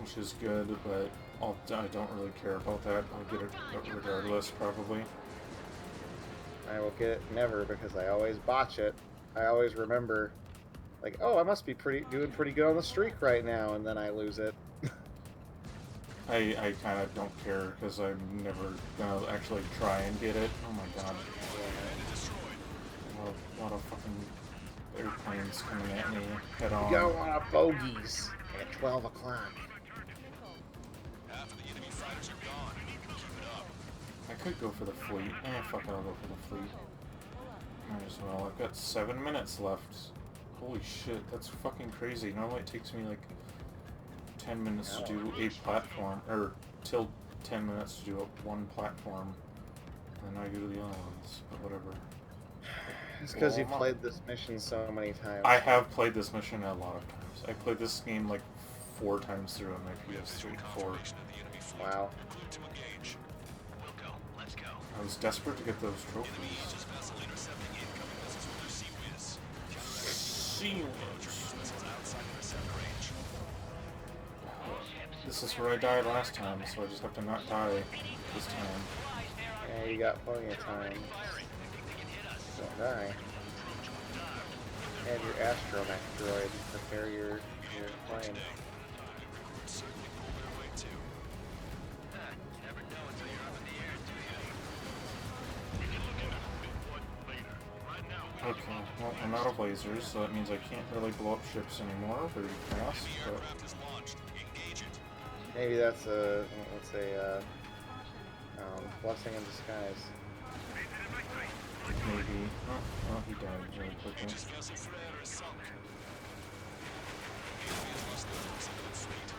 which is good, but I don't really care about that. I'll get it regardless, probably. I will get it never because I always botch it. I always remember, like, oh, I must be doing pretty good on the streak right now, and then I lose it. I kind of don't care because I'm never gonna actually try and get it. Oh my god. A lot of fucking airplanes coming at me head on. You got a lot of bogeys at 12 o'clock. Half of the enemy fighters are gone. Keep it up. I could go for the fleet. Fuck it, I'll go for the fleet. Might as well. I've got 7 minutes left. Holy shit, that's fucking crazy. Normally it takes me like 10 minutes to do a platform, or till 10 minutes to do one platform. And then I go to the other ones, but whatever. It's because you've played this mission so many times. I have played this mission a lot of times. I played this game like 4 times through on my PS3, 4. Wow. To engage. We'll go. Let's go. I was desperate to get those trophies. Aegis vessel intercepting incoming vessels with their Sea-Wiz. Vessels outside intercept range. This is where I died last time, so I just have to not die this time. Yeah, you got plenty of time. Don't die. And your astromech droid prepare your plane. Never know until you're up in the air, do you? Okay, well, I'm out of lasers, so that means I can't really blow up ships anymore very fast, but... Aircraft is launched. Engage it. Maybe that's a, let's say, blessing in disguise. maybe... Oh, well, he died really quickly. Aegis vessel Frere is sunk. The enemy has lost 30% of its fleet.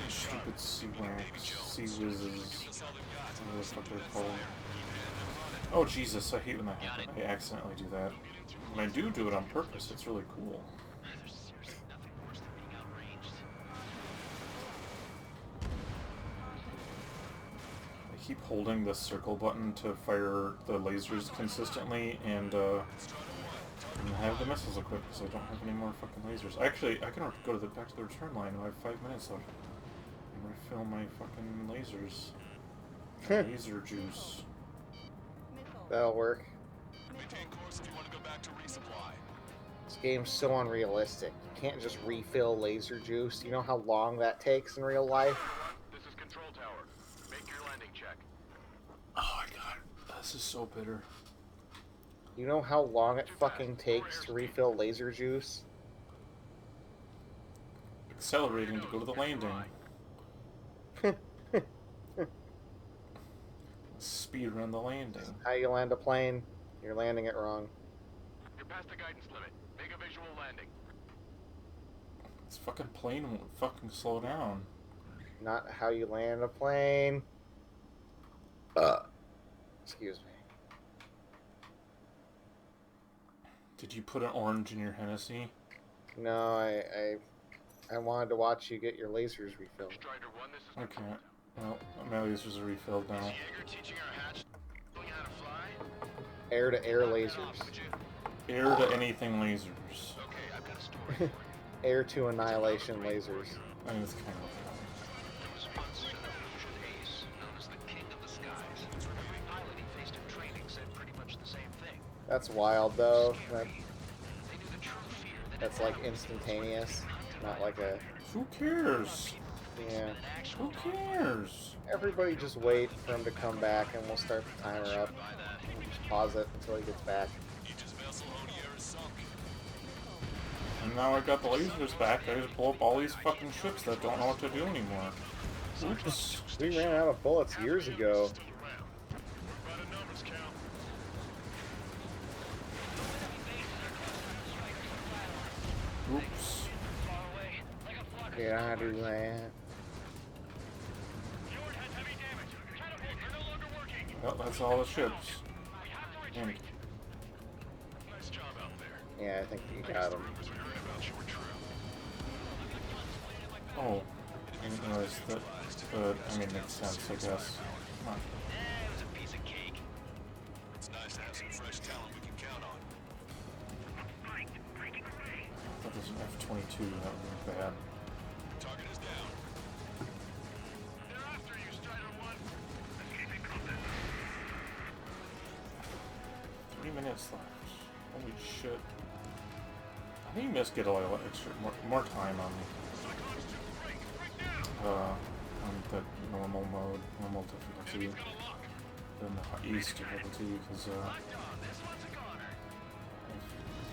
Stupid sea-whizzes. That's all they've got. What the fuck they're called. Oh Jesus, I hate when that happens. I accidentally do that. When I do it on purpose, it's really cool. There's seriously nothing worse than being outranged. I keep holding the circle button to fire the lasers consistently, and I have the missiles equipped because I don't have any more fucking lasers. Actually, I can go to back to the return line. I have 5 minutes left. I'm gonna fill my fucking lasers. Laser juice. That'll work. Maintain course if you want to go back to resupply. This game's so unrealistic. You can't just refill laser juice. You know how long that takes in real life? This is Control Tower. Make your landing check. Oh my god, this is so bitter. You know how long it fucking takes to refill laser juice? Accelerating to go to the landing. Speed run the landing. How you land a plane? You're landing it wrong. You're past the guidance limit. Make a visual landing. This fucking plane won't fucking slow down. Not how you land a plane. Excuse me. Did you put an orange in your Hennessy? No, I wanted to watch you get your lasers refilled. Strider 1, this is I can't. Well, my lasers are refilled now. Jaeger teaching our hatch how to fly. Air-to-air lasers. Air to anything lasers. Okay, I've got a story for you. Air-to-annihilation lasers. I mean, it's kind of... There was once an illusion ace, known as the King of the Skies. Every pilot he faced in training said pretty much the same thing. That's wild, though. They knew the true fear that That's like instantaneous. Not like a... Who cares? Yeah. Who cares? Everybody just wait for him to come back and we'll start the timer up. We'll just pause it until he gets back. Aegis vessel Honier is sunk. And now I got the lasers back, I just blow up all these fucking ships that don't know what to do anymore. Oops. We ran out of bullets years ago. Still around. By the numbers count. Oops. Yeah, I do that. Fjord has heavy damage. Catapults are no longer working. Well, that's all the ships. And Nice job out there. Yeah, I think you got him. Rumors we heard about you were true. oh, I didn't realize that. I mean, makes sense, I guess. Come on. It was a piece of cake. It's nice to have some fresh talent we can count on. That was an F-22. That was bad. Target is down. They're after you, Strider 1. Escaping combat. 3 minutes left. Holy shit. I think you must get a lot extra, more time on the normal mode, normal difficulty than the east difficulty, because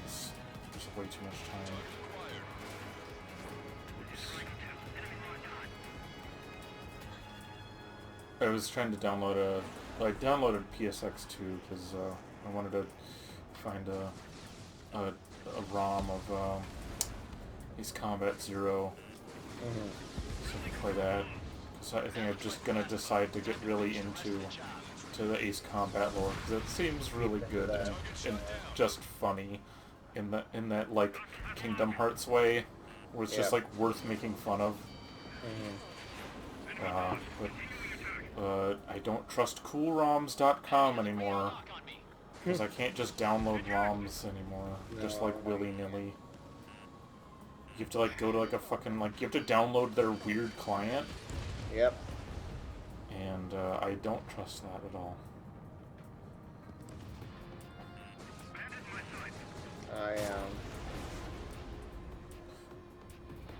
it's just way too much time. Oops. I was trying to download I downloaded PSX2 because I wanted to find a ROM of Ace Combat Zero, so I could play that. So I think I'm just gonna decide to get really into the Ace Combat lore because it seems really good and just funny in that like Kingdom Hearts way, where it's just like worth making fun of. But I don't trust coolroms.com anymore because I can't just download ROMs anymore, just like willy-nilly. You have to like go to like a fucking you have to download their weird client. Yep. And I don't trust that at all.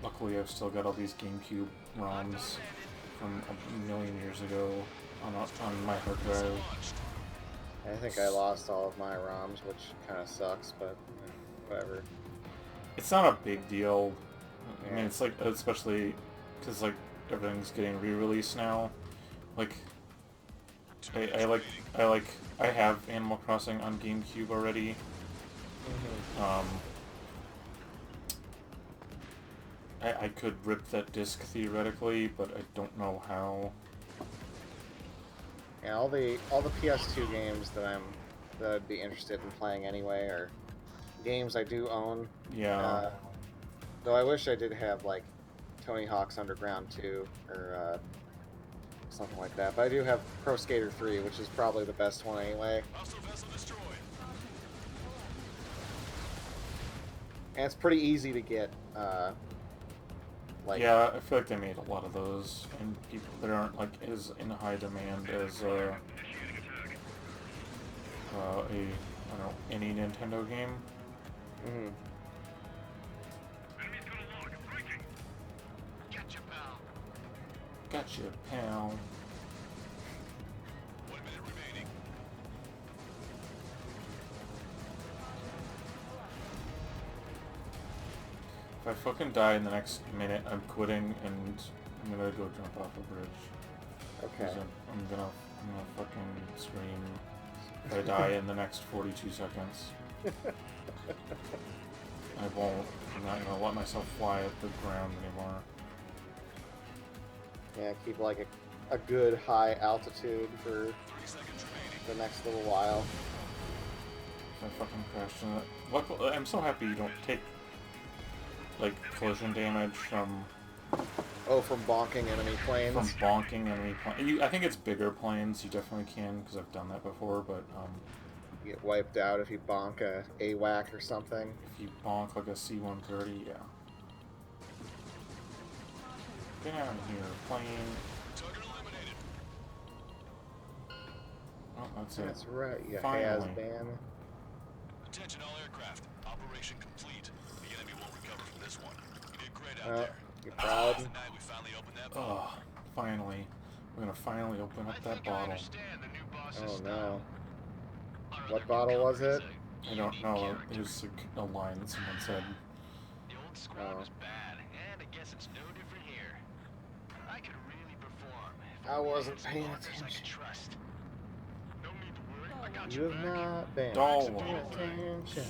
Luckily, I've still got all these GameCube ROMs from a million years ago on my hard drive. I think I lost all of my ROMs, which kind of sucks, but whatever. It's not a big deal. I mean, it's like, especially because like everything's getting re-released now. Like, I have Animal Crossing on GameCube already. I could rip that disc theoretically, but I don't know how. Yeah, all the PS2 games that I'd be interested in playing anyway are games I do own. Yeah. Though I wish I did have like Tony Hawk's Underground 2 or something like that. But I do have Pro Skater 3, which is probably the best one anyway. And it's pretty easy to get. Yeah, I feel like they made a lot of those, and people that aren't like as in high demand as I don't know, any Nintendo game. Gotcha, pal. 1 minute remaining. If I fucking die in the next minute, I'm quitting and I'm gonna go jump off a bridge. Okay. I'm gonna fucking scream if I die in the next 42 seconds. I won't. I'm not gonna let myself fly at the ground anymore. Yeah, keep like a good high altitude for the next little while. I fucking crashed in it. Luckily, I'm so happy you don't take like collision damage from. Oh, from bonking enemy planes. From bonking enemy planes. I think it's bigger planes. You definitely can because I've done that before. But you get wiped out if you bonk a AWAC or something. If you bonk like a C-130, yeah. Get out of here, plane. Oh, that's it. That's right, you Finally. has-been. Attention all aircraft. Operation complete. The enemy won't recover from this one. You did great out there. You proud? Tonight we finally opened that Oh, finally. We're gonna finally open up that bottle. Oh no. What bottle was it? I don't know. It was a line that someone said. The old squad Oh. was bad, and I guess it's no different here. I could really perform if I only wasn't had some paying partners I could attention. trust. No need to worry, I got You your have back. not been Don't paying worry. attention.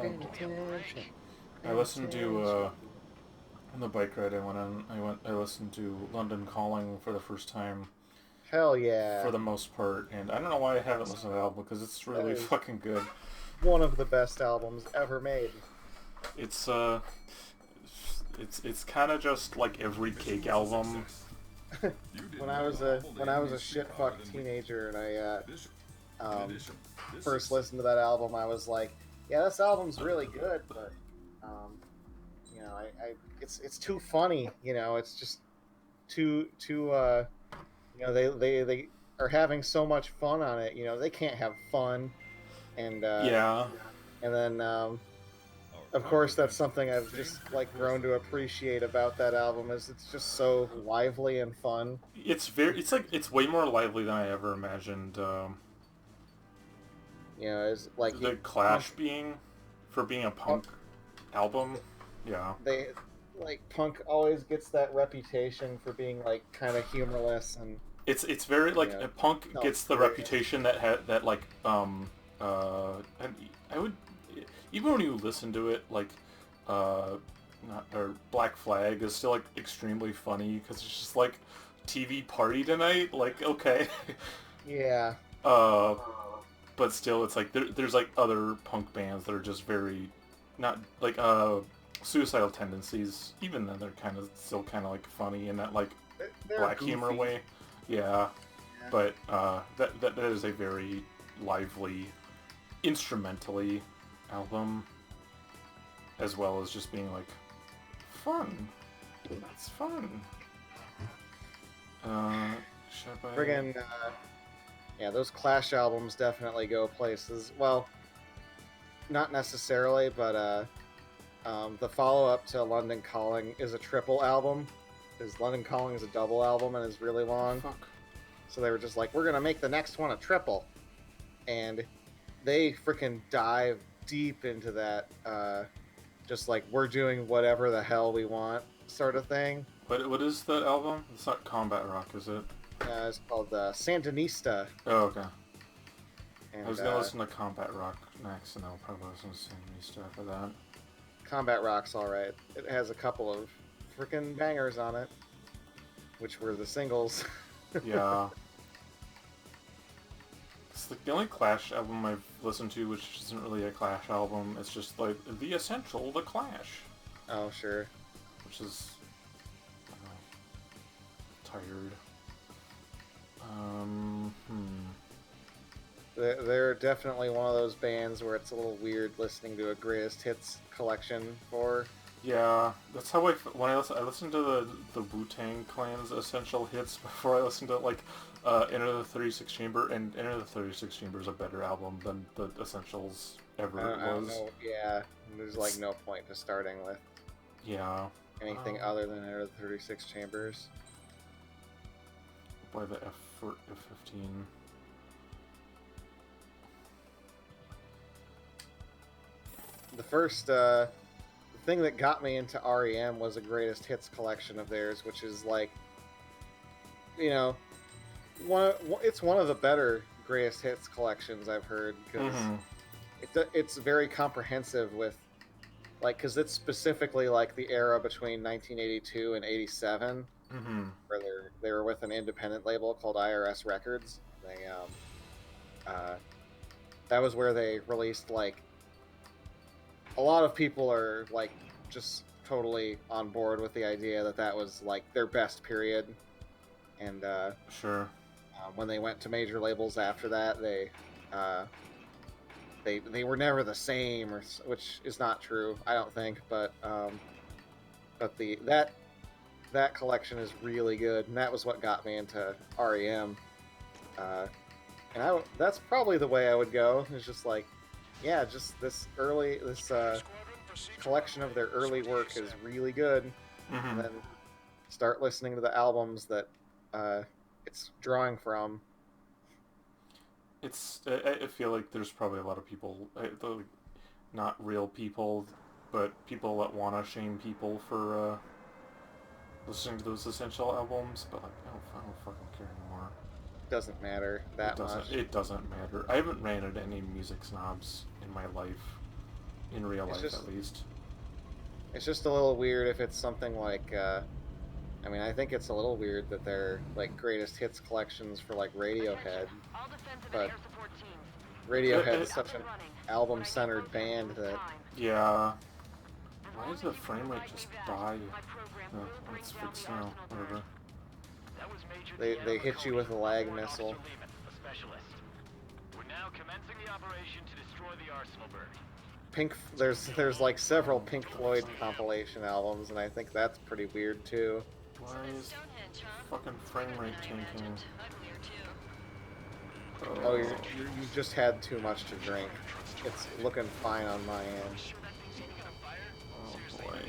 Paying attention. I listened to on the bike ride I went on. I listened to London Calling for the first time Hell yeah. for the most part, and I don't know why I haven't listened to the album because it's really That is- fucking good. One of the best albums ever made. It's kind of just like every Cake album. When I was a shit fucked teenager and I first listened to that album, I was like, yeah, this album's really good, but you know, it's too funny. You know, it's just too you know, they are having so much fun on it. You know, they can't have fun, and Yeah. and then of course that's something I've just like grown to appreciate about that album is it's just so lively and fun. It's way more lively than I ever imagined. You know, it's like The Clash being a punk album. Yeah. they like punk always gets that reputation for being like kind of humorless and It's very like Yeah. punk No, gets the very- reputation that like and I would even when you listen to it like not or Black Flag is still like extremely funny because it's just like TV party tonight, like okay. yeah. But still it's like there's like other punk bands that are just very not like Suicidal Tendencies, even then they're still kind of like funny in that like They're black goofy. humor way. Yeah. But that is a very lively, instrumentally album, as well as just being like fun. It's fun. Should I buy? Friggin' yeah, those Clash albums definitely go places. Well, not necessarily, but the follow-up to London Calling is a triple album. Because London Calling is a double album and is really long. Fuck. So they were just like, we're gonna make the next one a triple, and they freaking dive deep into that, just like we're doing whatever the hell we want sort of thing. What is that album? It's not Combat Rock, is it? It's called Sandinista. Oh, okay. And I was gonna listen to Combat Rock next, and I'll probably listen to some new stuff after that. Combat Rock's alright. It has a couple of freaking bangers on it, which were the singles. Yeah. It's like the only Clash album I've listened to, which isn't really a Clash album. It's just like The Essential, The Clash, Oh, sure. which is I don't know, tired. They're definitely one of those bands where it's a little weird listening to a greatest hits collection for. Yeah, that's how when I listened to the Wu-Tang Clan's Essential Hits before I listened to like Enter the 36 Chamber, and Enter the 36 Chamber is a better album than the Essentials ever I don't was. know. Yeah, there's like no point to starting with Yeah. anything other than Enter the 36 Chambers. By the F15. The first thing that got me into REM was a greatest hits collection of theirs, which is like, you know, it's one of the better greatest hits collections I've heard because it's very comprehensive with, like, because it's specifically like the era between 1982 and 87, where they were with an independent label called IRS Records. They that was where they released like. A lot of people are like just totally on board with the idea that that was like their best period, and Sure. when they went to major labels after that, they were never the same, which is not true, I don't think. But that collection is really good, and that was what got me into REM. And that's probably the way I would go. It's just like, yeah, just this collection of their early work is really good, and then start listening to the albums that it's drawing from. I feel like there's probably a lot of people, not real people, but people that want to shame people for listening to those Essential albums, but like, I don't fucking care anymore. Doesn't matter that much. It doesn't matter. I haven't ran into any music snobs in my life, in real life at least. It's just a little weird if it's something like, I mean, I think it's a little weird that they're like greatest hits collections for like Radiohead, but Radiohead is such an album-centered band that... Yeah. Why is the frame rate just die? Oh, it's fixed now. Whatever. They hit you with a lag missile. We're now commencing the operation to destroy the arsenal bird. There's like several Pink Floyd compilation albums, and I think that's pretty weird too. Why is fucking frame rate tanking? Oh, you just had too much to drink. It's looking fine on my end. Oh boy.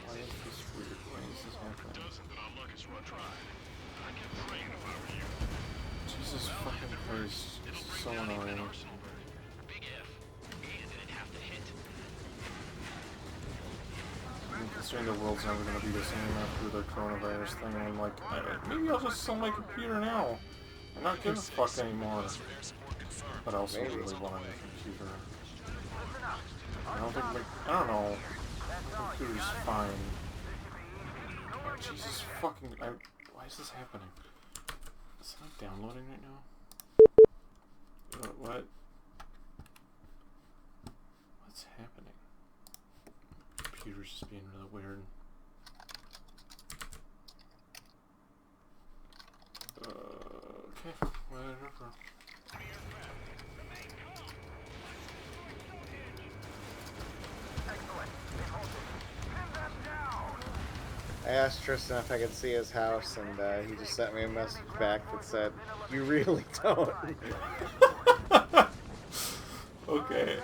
Why is this weird? Why is this happening? Jesus fucking Christ. This is so annoying. Considering the world's never going to be the same after the coronavirus thing, I'm like, maybe I'll just sell my computer now and not give a fuck anymore. But I also really want a new computer. I don't know. My computer's fine. Oh, Jesus fucking... why is this happening? Is it not downloading right now? What? What's happening? Computer's just being really weird. Okay, whatever. I asked Tristan if I could see his house, and he just sent me a message back that said, "You really don't." Okay.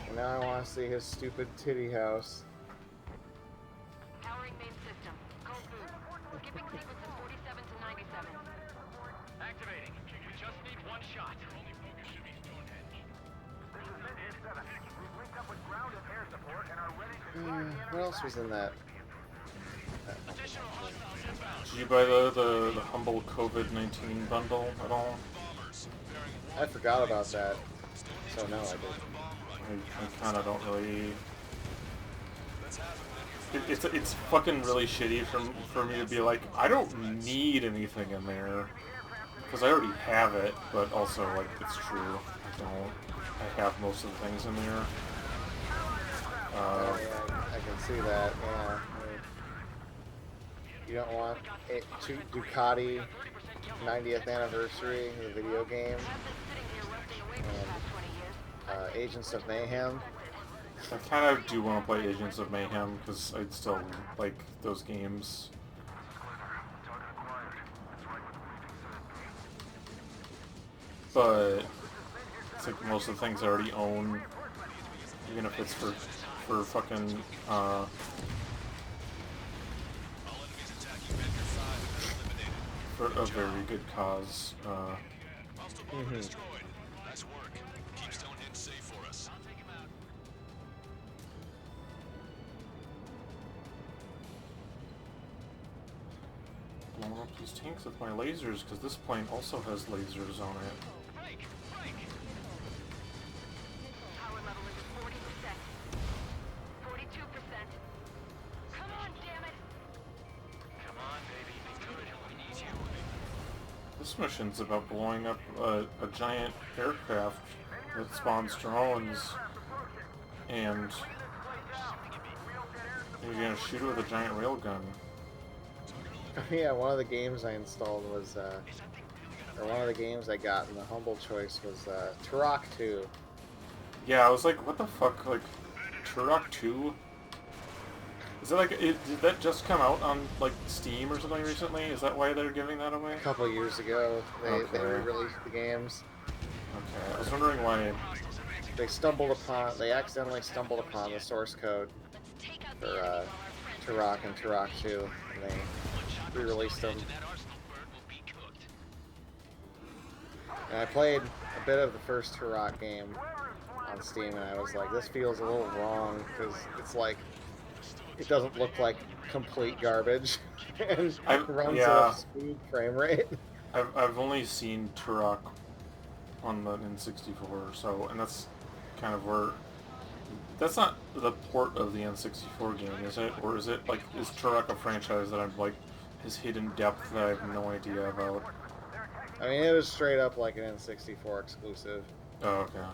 And now I want to see his stupid titty house. Powering main system. Cold boot. Skipping sequences 47 to 97. Activating. You just need one shot. Your only focus should be Stonehenge. This is Mid 7. We've linked up with ground and air support and are ready to fire the What else was in that? additional hostiles inbound. Did you buy the humble COVID-19 bundle at all? I forgot about that. So no, I didn't. I kind of don't really... It's fucking really shitty for me to be like, I don't need anything in there. Because I already have it, but also, like, it's true. I don't. I have most of the things in there. Yeah, I can see that, yeah. You don't want a Ducati 90th anniversary, the video game, and Agents of Mayhem. I kind of do want to play Agents of Mayhem, because I still like those games. But it's like most of the things I already own, even if it's for fucking, for a very good cause. Nice work. Keep Stonehenge safe for us. Blowing up these tanks with my lasers, because this plane also has lasers on it. Break! Break! Power level is at 40%. 42%. Come on, damn it! Come on, baby. Be good. We need you. This mission's about blowing up a giant aircraft that spawns drones, and you're gonna shoot it with a giant railgun. Yeah, one of the games I installed was, or one of the games I got in the Humble Choice was Turok 2. Yeah, I was like, what the fuck, like, Turok 2? Is it like, did that just come out on, like, Steam or something recently? Is that why they're giving that away? A couple years ago, they Okay. re-released the games. Okay, I was wondering why they accidentally stumbled upon the source code for Turok and Turok 2, and they re-released them. And I played a bit of the first Turok game on Steam, and I was like, this feels a little wrong, because it's like, it doesn't look like complete garbage, and runs at a smooth frame rate. I've only seen Turok on the N64, so, and that's kind of where, that's not the port of the N64 game, is it? Or is it, like, is Turok a franchise that I'm, like, has hidden depth that I have no idea about? I mean, it was straight up like an N64 exclusive. Oh, okay.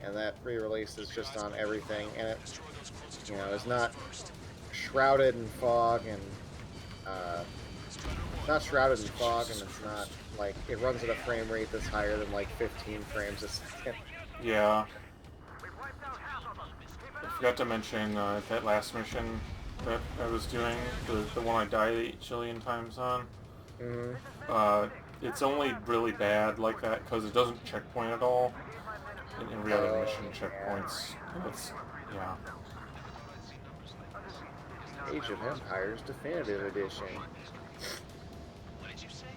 And that re-release is just on everything, and it, you know, is not shrouded in fog, and not shrouded in fog, and it's not like it runs at a frame rate that's higher than like 15 frames a second. Yeah. I forgot to mention that last mission that I was doing, the one I died 8 jillion times on. It's only really bad like that because it doesn't checkpoint at all. In every other mission checkpoints. It's, yeah. Age of Empires Definitive Edition. What did you say?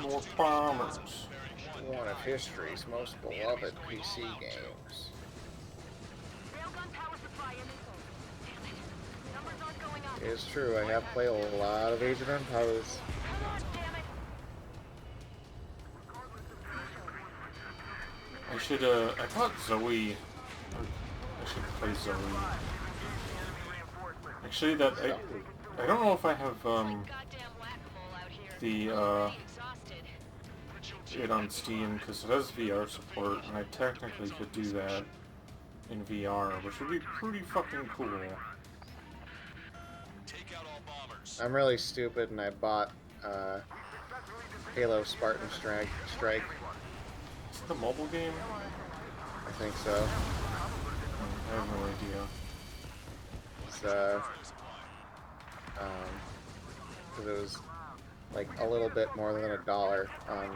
More bombers. One of history's most beloved PC games. It's true, I have played a lot of Age of Empires. I should, I thought Zoe, I should play Zoe. Actually, that, I don't know if I have, it on Steam, because it has VR support, and I technically could do that in VR, which would be pretty fucking cool. I'm really stupid, and I bought, Halo Spartan Strike. Is it a mobile game? I think so. I have no idea. It's, because it was, like, a little bit more than $1 on,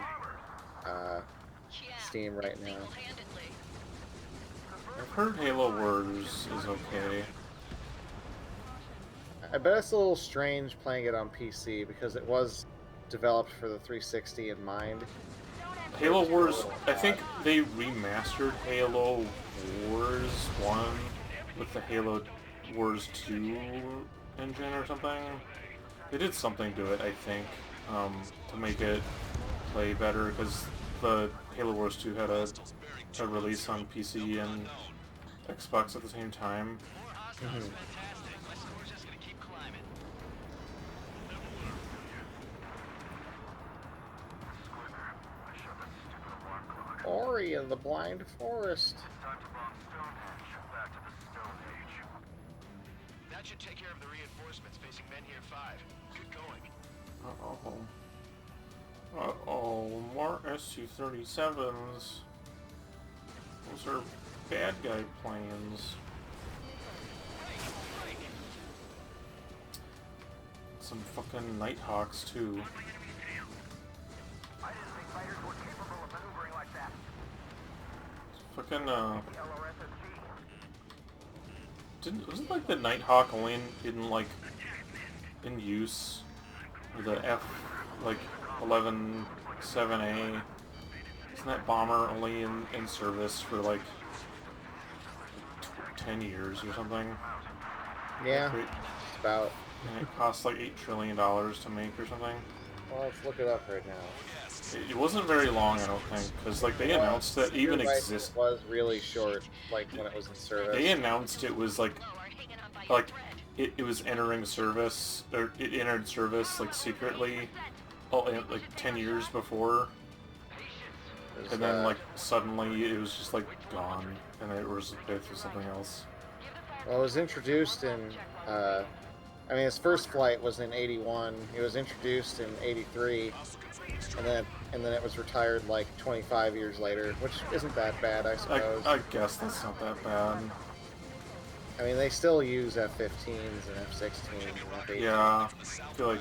Steam right now. I've heard Halo Wars is okay. I bet it's a little strange playing it on PC, because it was developed for the 360 in mind. Halo Wars, I think they remastered Halo Wars 1 with the Halo Wars 2 engine or something. They did something to it, I think, to make it play better, because the Halo Wars 2 had a release on PC and Xbox at the same time. Ori and the Blind Forest. That should take care of the reinforcements facing Men Here 5. Good going. Uh-oh. Uh-oh, more SU-37s. Those are bad guy planes. Some fucking Nighthawks, too. Fucking, wasn't like the Nighthawk only in use? Or the F, like, 11-7A? Isn't that bomber only in service for, like, 10 years or something? Yeah, Like, it's about. and it costs like $8 trillion to make or something. Well, let's look it up right now. It wasn't very long, I don't think, because like they announced that even exists. It was really short, like when it was in service. They announced it was like it was entering service, or it entered service like secretly, like 10 years before, and then like suddenly it was just like gone, and it was replaced with something else. Well, it was introduced in. I mean, his first flight was in '81. He was introduced in '83, and then it was retired like 25 years later, which isn't that bad, I suppose. I guess that's not that bad. I mean, they still use F-15s and F-16s and F-18s. Yeah, I feel like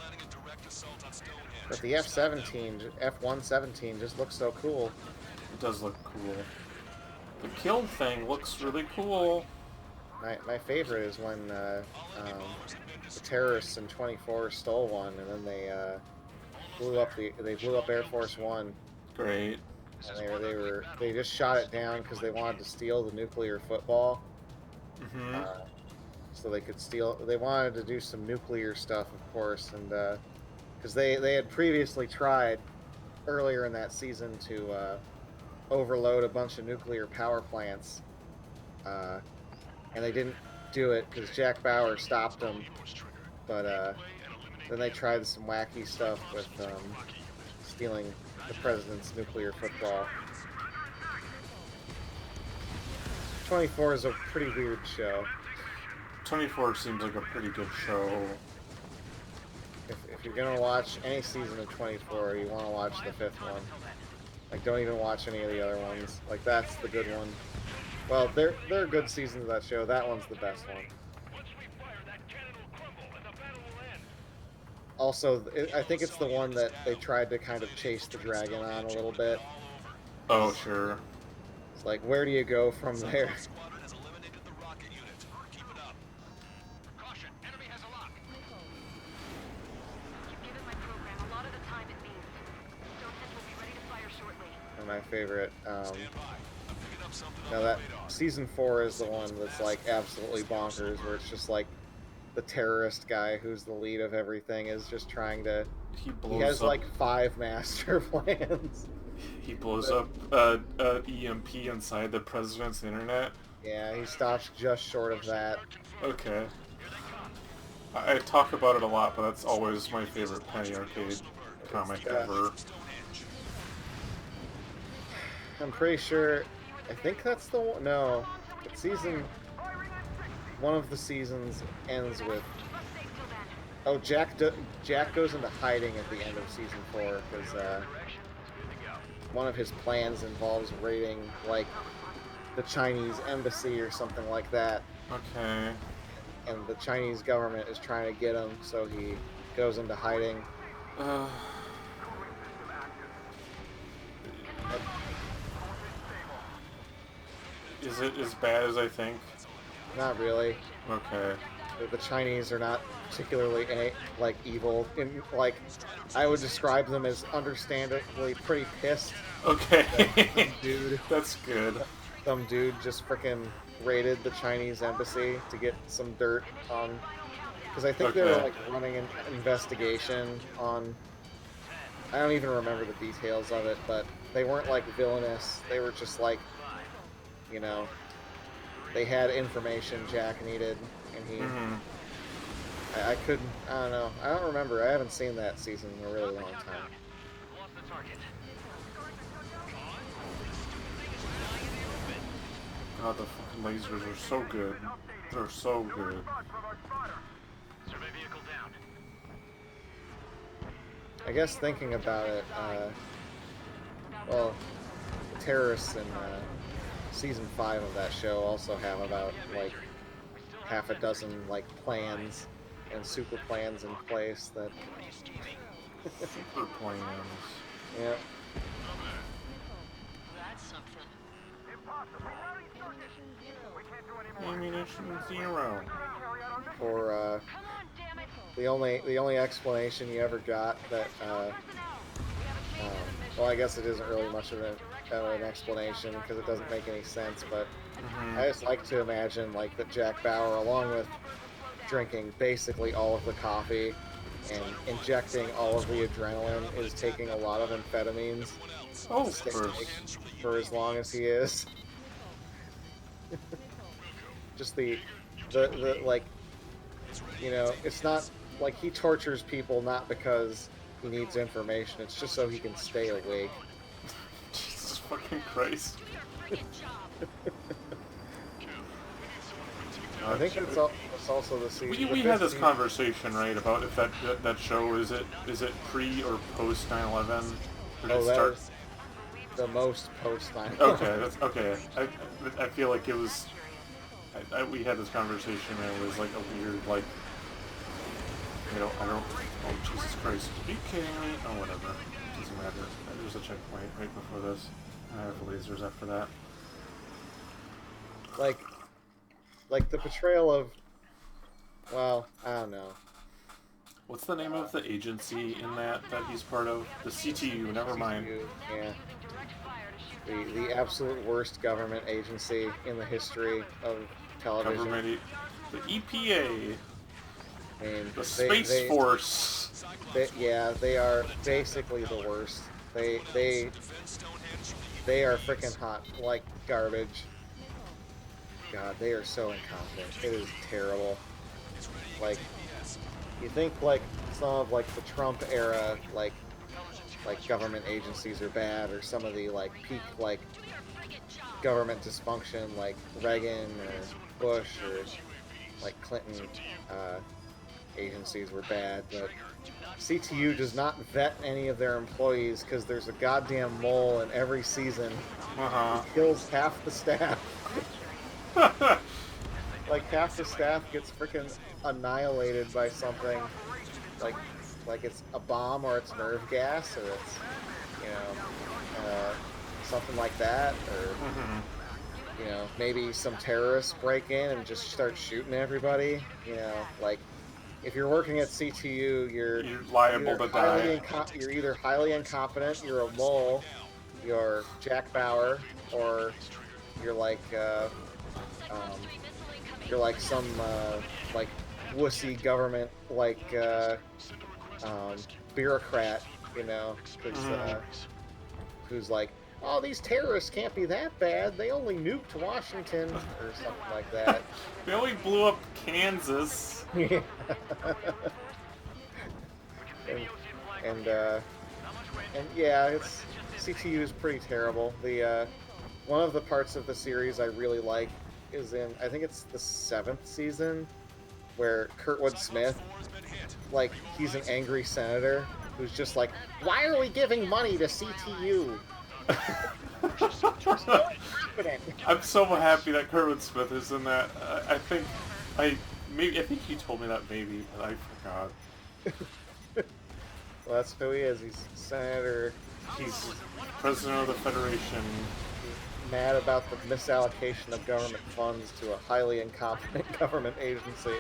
planning a direct assault on Stonehenge. But the F-117 just looks so cool. It does look cool. The kill thing looks really cool. My favorite is when the terrorists in 24 stole one, and then they blew up Air Force One. Great. And they just shot it down because they wanted to steal the nuclear football. Mm-hmm. So they could steal. They wanted to do some nuclear stuff, of course, and because they had previously tried earlier in that season to overload a bunch of nuclear power plants, and they didn't do it because Jack Bauer stopped them. But then they tried some wacky stuff with stealing the president's nuclear football. 24 is a pretty weird show. 24 seems like a pretty good show. If you're gonna watch any season of 24, you want to watch the 5th one. Like, don't even watch any of the other ones. Like, that's the good one. Well, they're good seasons of that show. That one's the best one. Also, I think it's the one that they tried to kind of chase the dragon on a little bit. Oh, sure. It's like, where do you go from there? And my favorite, now that season 4 is the one that's like absolutely bonkers, where it's just like the terrorist guy who's the lead of everything is just trying to. He has like 5 master plans. He blows up EMP inside the president's internet. Yeah, he stops just short of that. Okay. I talk about it a lot, but that's always my favorite Penny Arcade comic ever. I'm pretty sure. I think that's the one. No, season. One of the seasons ends with. Oh, Jack goes into hiding at the end of season 4 because one of his plans involves raiding like the Chinese embassy or something like that. Okay. And the Chinese government is trying to get him, so he goes into hiding. Is it as bad as I think? Not really. Okay. The Chinese are not particularly like evil. Like, I would describe them as understandably pretty pissed. Okay. Dude. That's good. Some dude just frickin' raided the Chinese embassy to get some dirt on. Because I think they were like running an investigation on. I don't even remember the details of it, but they weren't like villainous. They were just like, you know, they had information Jack needed, and he. Mm-hmm. I couldn't. I don't know. I don't remember. I haven't seen that season in a really long time. God, the fucking lasers are so good. They're so good. I guess thinking about it, well, the terrorists in season 5 of that show also have about like half a dozen like plans and super plans in place that. Super plans. Yeah. That's something. Ammunition 0. Or the only explanation you ever got that well, I guess it isn't really much of an explanation because it doesn't make any sense, but I just like to imagine like that Jack Bauer, along with drinking basically all of the coffee and injecting all of the adrenaline, is taking a lot of amphetamines for as long as he is. Just the like, you know, it's not like he tortures people not because he needs information, it's just so he can stay awake. Jesus fucking Christ. I think that's also the season. We had this conversation, right, about if that show is it pre or post 9/11? Oh, that is the most post 9/11. Okay, that's okay. I feel like it was. We had this conversation and it was like a weird, like, you know, I Oh, Jesus Christ. Are you kidding me? Oh, whatever. Doesn't matter. There's a checkpoint right before this. I have lasers after that. Like the portrayal of, well, I don't know. What's the name of the agency in that he's part of? The CTU, never mind. CTU, yeah. The absolute worst government agency in the history of television. Government, the EPA, I mean, the Space Force. Yeah, they are basically the worst. They are freaking hot, like garbage. God, they are so incompetent. It is terrible. Like, you think like some of like the Trump era, like government agencies are bad, or some of the like peak like government dysfunction, like Reagan or Bush or like Clinton agencies were bad, but CTU does not vet any of their employees because there's a goddamn mole in every season who kills half the staff. Like half the staff gets freaking annihilated by something, like it's a bomb or it's nerve gas or it's something like that, or maybe some terrorists break in and just start shooting everybody. Like if you're working at CTU, you're liable to die. You're either highly incompetent, you're a mole, you're Jack Bauer, or you're like some like wussy government bureaucrat, who's like, oh, these terrorists can't be that bad. They only nuked Washington or something like that. They only blew up Kansas. and yeah, it's CTU is pretty terrible. The one of the parts of the series I really like is in, I think it's the 7th season, where Kurtwood Smith, like, he's an angry senator who's just like, why are we giving money to CTU? I'm so happy that Kurtwood Smith is in that. I think you told me that maybe, but I forgot. Well, that's who he is. He's senator. He's president of the Federation. Mad about the misallocation of government funds to a highly incompetent government agency.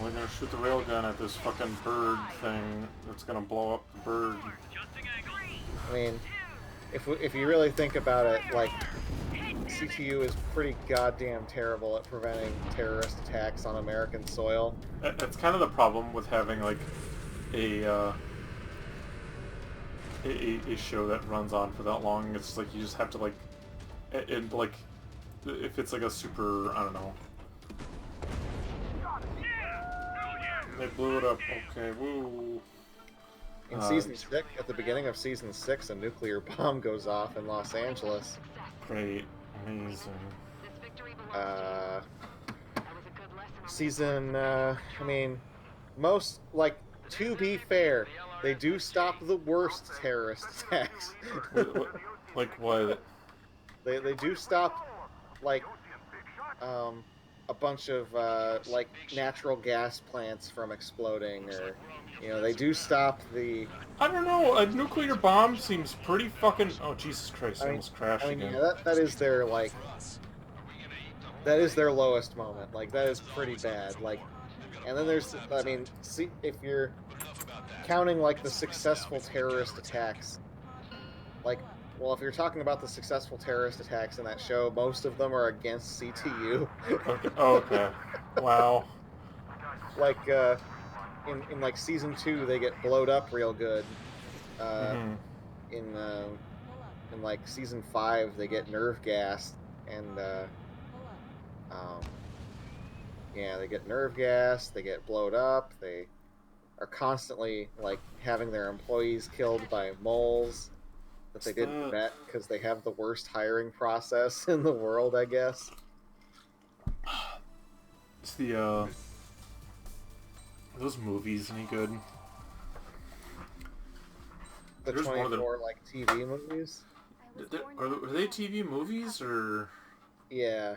We're gonna shoot the railgun at this fucking bird thing that's gonna blow up the bird. I mean, if you really think about it, like, CTU is pretty goddamn terrible at preventing terrorist attacks on American soil. That's kind of the problem with having, like, a show that runs on for that long. It's like you just have to, like, like, if it's like a super, I don't know. They blew it up. Okay, woo. In season 6, at the beginning of season 6, a nuclear bomb goes off in Los Angeles. Great, amazing. I mean, most, like, to be fair, they do stop the worst terrorist attacks. Like what? They do stop, like, a bunch of, like, natural gas plants from exploding, or, they do stop the... I don't know, a nuclear bomb seems pretty fucking... Oh, Jesus Christ, I almost crashed again. Yeah, that is their, like... That is their lowest moment. Like, that is pretty bad. Like, and then there's, I mean, see, if you're counting, like, the successful terrorist attacks, like, well, if you're talking about the successful terrorist attacks in that show, most of them are against CTU. Okay. Oh, okay. Wow. Like, in like season 2, they get blowed up real good. In like season 5, they get nerve gassed, and yeah, they get nerve gas, they get blowed up, they are constantly, like, having their employees killed by moles that they didn't vet because they have the worst hiring process in the world, I guess. Is are those movies any good? The 24, like, TV movies? Are they TV movies, or...? Yeah.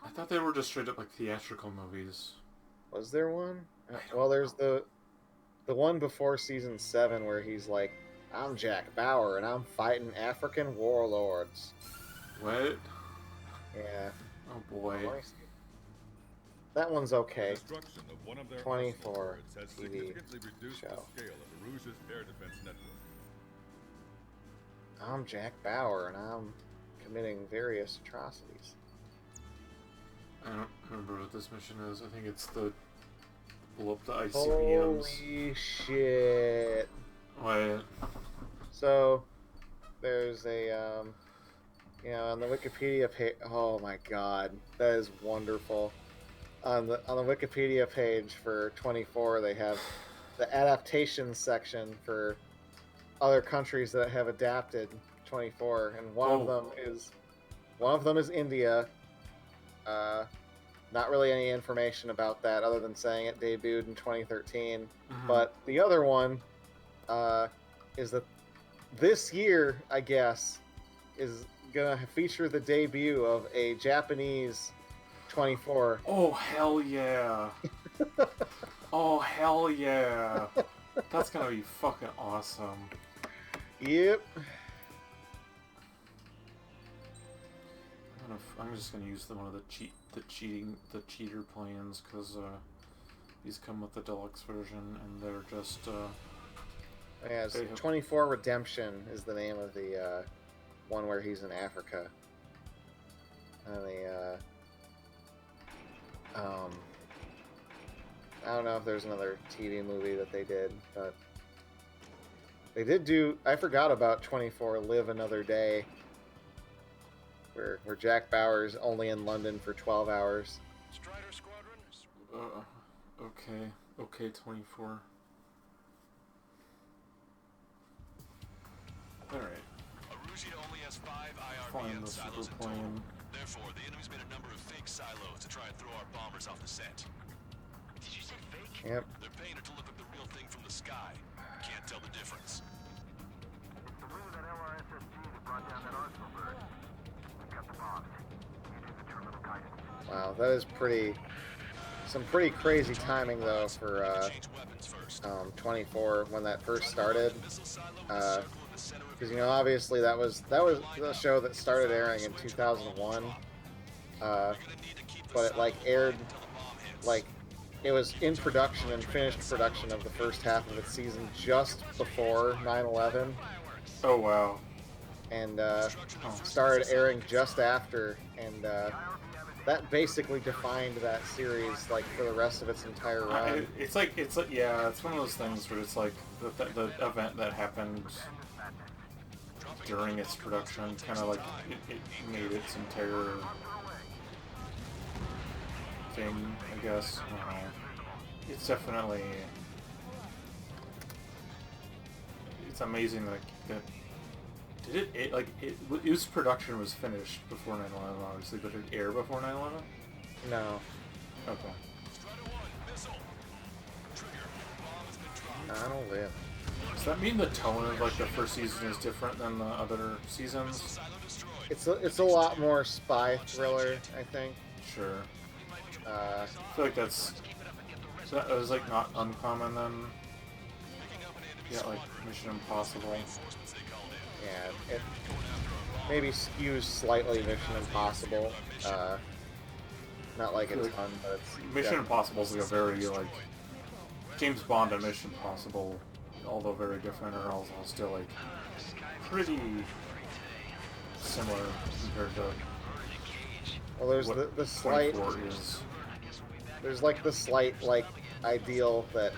I thought they were just straight up, like, theatrical movies. Was there one? Well, there's the one before season 7 where he's like, I'm Jack Bauer and I'm fighting African warlords. What? Yeah. Oh boy. That one's okay. Destruction of one of their 24 arsenal turrets has TV significantly reduced show. the scale of the Rouge's air defense network. I'm Jack Bauer and I'm committing various atrocities. I don't remember what this mission is. I think it's the blow up the ICBMs. Holy shit. What? So, there's a, on the Wikipedia page, oh my god, that is wonderful. On the Wikipedia page for 24, they have the adaptations section for other countries that have adapted 24, and one of them is India. Not really any information about that other than saying it debuted in 2013. Mm-hmm. But the other one is that this year, I guess, is gonna feature the debut of a Japanese 24. Oh hell yeah! Oh hell yeah! That's gonna be fucking awesome. Yep. I'm just gonna use one of the cheater plans because these come with the deluxe version and they're just. Yeah, 24 Redemption is the name of the one where he's in Africa. And I don't know if there's another TV movie that they did, but they did do. I forgot about 24 Live Another Day, where Jack Bauer's only in London for 12 hours. Strider Squadron. Okay, 24. All right. Arusia only has 5 Find IRBM the silos super in total. plane. Therefore, the enemy's made a number of fake silos to try and throw our bombers off the set. Did you say fake? Yep. They're paying it to look like the real thing from the sky. Can't tell the difference. It's the wing of that LRSSG that brought down that arsenal bird. We got the bombs. You do the terminal guidance. Wow, that is some pretty crazy timing though for Change weapons first. 24 when that first started. Because obviously that was the show that started airing in 2001. But it aired it was in production and finished production of the first half of its season just before 9/11, Oh wow. and started airing just after, and that basically defined that series for the rest of its entire run. It's one of those things where it's like the event that happened during its production kind of it made its entire thing, I guess. I don't know. It's definitely amazing that its production was finished before 9/11 obviously, but it aired before 9/11? No, Okay. I don't live. Does that mean the tone of the first season is different than the other seasons? It's a lot more spy thriller, I think. Sure. I feel like that was not uncommon then. Yeah, Mission Impossible. Yeah, it maybe skews slightly Mission Impossible. Not a ton, but it's Mission Impossible is a very James Bond and Mission Impossible, although very different, are also still pretty similar compared to. Well, there's the slight. Is. There's the slight ideal that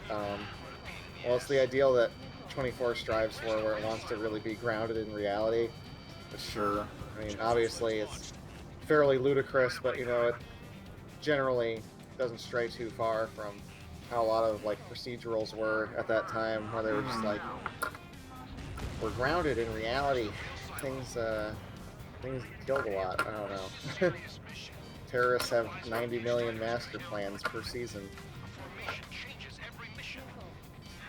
it's the ideal that 24 strives for, where it wants to really be grounded in reality. Sure. I mean, obviously it's fairly ludicrous, but it generally doesn't stray too far from how a lot of procedurals were at that time, where they were just we're grounded in reality. Things killed a lot. I don't know. Terrorists have 90 million master plans per season. Mission changes every mission.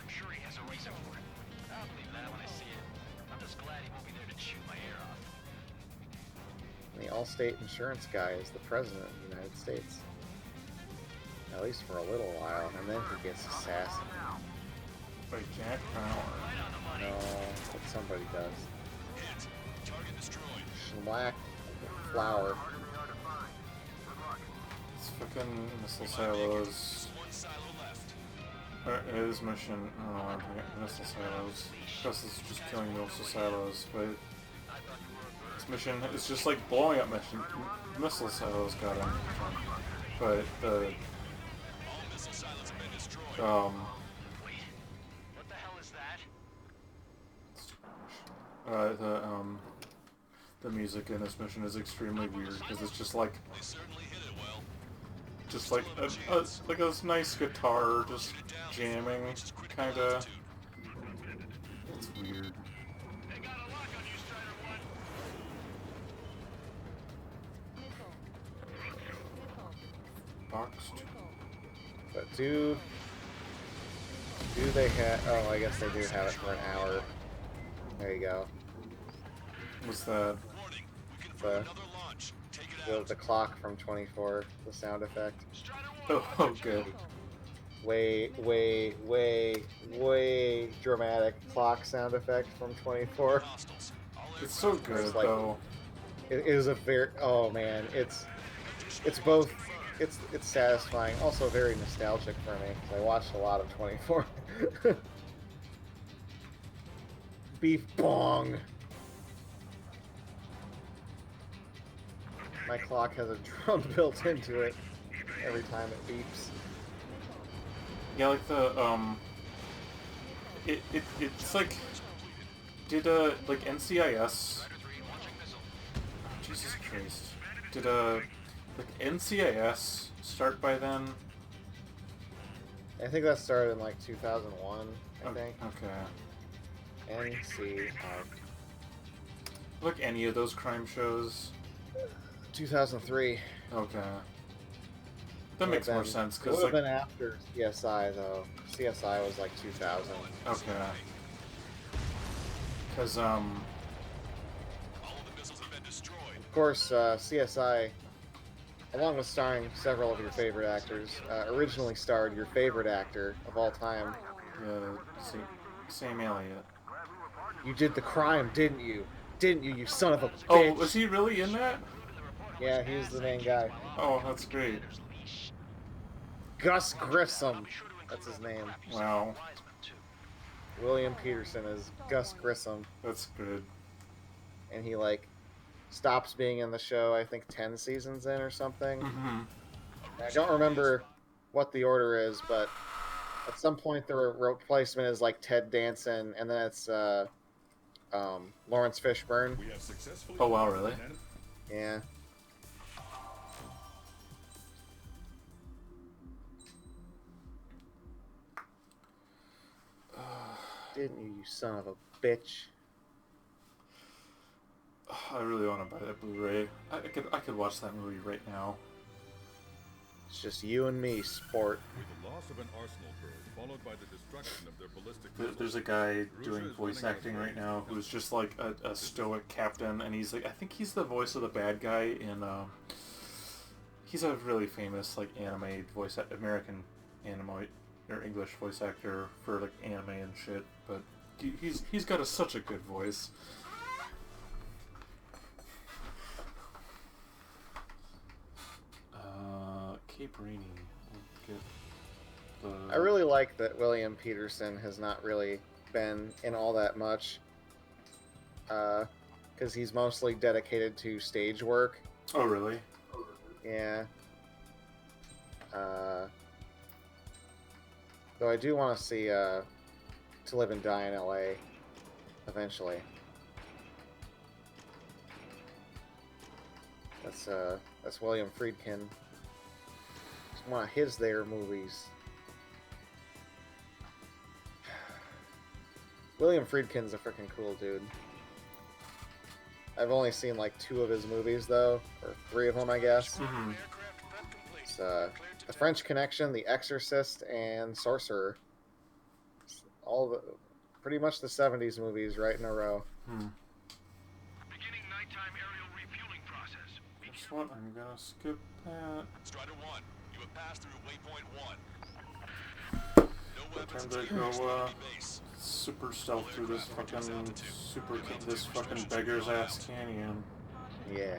I'm sure he has a reason for it. I'll believe that when I see it. I'm just glad he won't be there to chew my ear off. And the Allstate insurance guy is the president of the United States. At least for a little while, and then he gets assassinated. By Jack Bauer. No, but somebody does. Hit. Target destroyed. Schlack flower. It's fucking missile silos. One silo left. His mission, I don't know why I'm forgetting missile silos. Because it's just killing missile silos, but this mission is just like blowing up missile silos got him. But the All missile silos have been destroyed. What the hell is that? the music in this mission is extremely weird because it's just like They certainly hit it well. just like a nice guitar just jamming kinda. It's weird. They got a lock on you, Strider 1. Boxed. But do they have? Oh, I guess they do have it for an hour. There you go. What's that? Warning. We confirm The another launch. Take it out. the clock from 24. The sound effect. Strider 1. Oh, good. Way dramatic clock sound effect from 24. Hostiles. All It's so aircraft good It's like- though. It is a very oh man, it's both it's satisfying, also very nostalgic for me because I watched a lot of 24. Beef bong. My clock has a drum built into it every time it beeps. Yeah, like the it's like did like NCIS. Jesus Christ. Did like NCIS start by then? I think that started in like 2001, I think. Okay. NC Like any of those crime shows. 2003. Okay. That makes more sense It because would have like been after CSI though. CSI was like 2000. okay. Because All of the missiles have been destroyed. Of course, CSI, along with starring several of your favorite actors, originally starred your favorite actor of all time. Sam Elliott. You did the crime, didn't you? Didn't you, you son of a bitch? Oh, was he really in that? Yeah, he's the main guy. Oh, that's great. Gus Grissom. That's his name. Wow, William Peterson is Gus Grissom. that's good. And he, like, stops being in the show, I think 10 seasons in or something. Mm-hmm. I don't remember what the order is, but at some point the replacement is like Ted Danson, and then it's Lawrence Fishburne. We have successfully. Oh, wow, really? Yeah. Didn't you, you son of a bitch? I really want to buy that Blu-ray. I could watch that movie right now. It's just you and me, sport. With the loss of an arsenal bird, followed by the destruction of their ballistic missiles. There's a guy doing voice acting right now who's just like a stoic captain, and he's like, I think he's the voice of the bad guy in he's a really famous like American anime or English voice actor for like anime and shit, but he's got such a good voice. Cape Rainy. I really like that William Peterson has not really been in all that much. Because he's mostly dedicated to stage work. Oh, really? Yeah. Though I do want to see To Live and Die in LA eventually. That's William Friedkin. It's one of his movies. William Friedkin's a freaking cool dude. I've only seen like 2 of his movies though, or 3 of them I guess. Mm-hmm. It's The French Connection, The Exorcist, and Sorcerer. It's pretty much the 70s movies right in a row. Beginning nighttime aerial refueling process. Guess what? I'm gonna skip that. Strider 1, you have passed through waypoint 1. No weapons Time to until you reach the go, enemy base. super stealth through this fucking beggar's ass canyon. Yeah.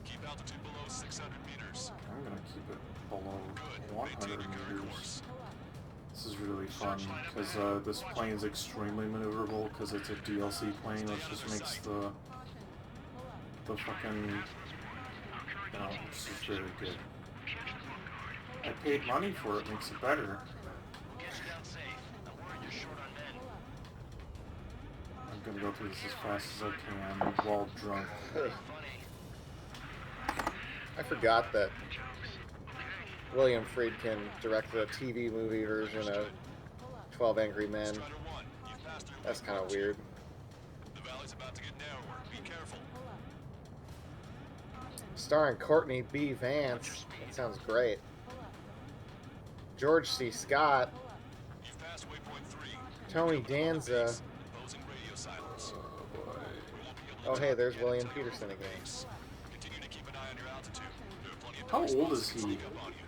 Keep altitude below 600 meters. I'm gonna keep it below Good. 100 Maintain your current meters. course. This is really fun, because this plane's extremely maneuverable, because it's a DLC plane, which just makes the fucking, you know, this is very good. I paid money for it, makes it better. Get you down safe. I'm worried you're short on men. I'm gonna go through this as fast as I can, while drunk. I forgot that William Friedkin directed a TV movie version of 12 Angry Men. Strider 1, you've passed through That's kind waypoint of 2. weird. The valley's about to get narrower. Be careful. Starring Courtney B. Vance. That sounds great. George C. Scott, You've passed waypoint 3. Tony Danza. Imposing radio silence. Oh boy. Oh, hey, there's William Peterson again. Continue to keep an eye on your altitude. There are plenty of How dark old spots is that he? sneak up on you.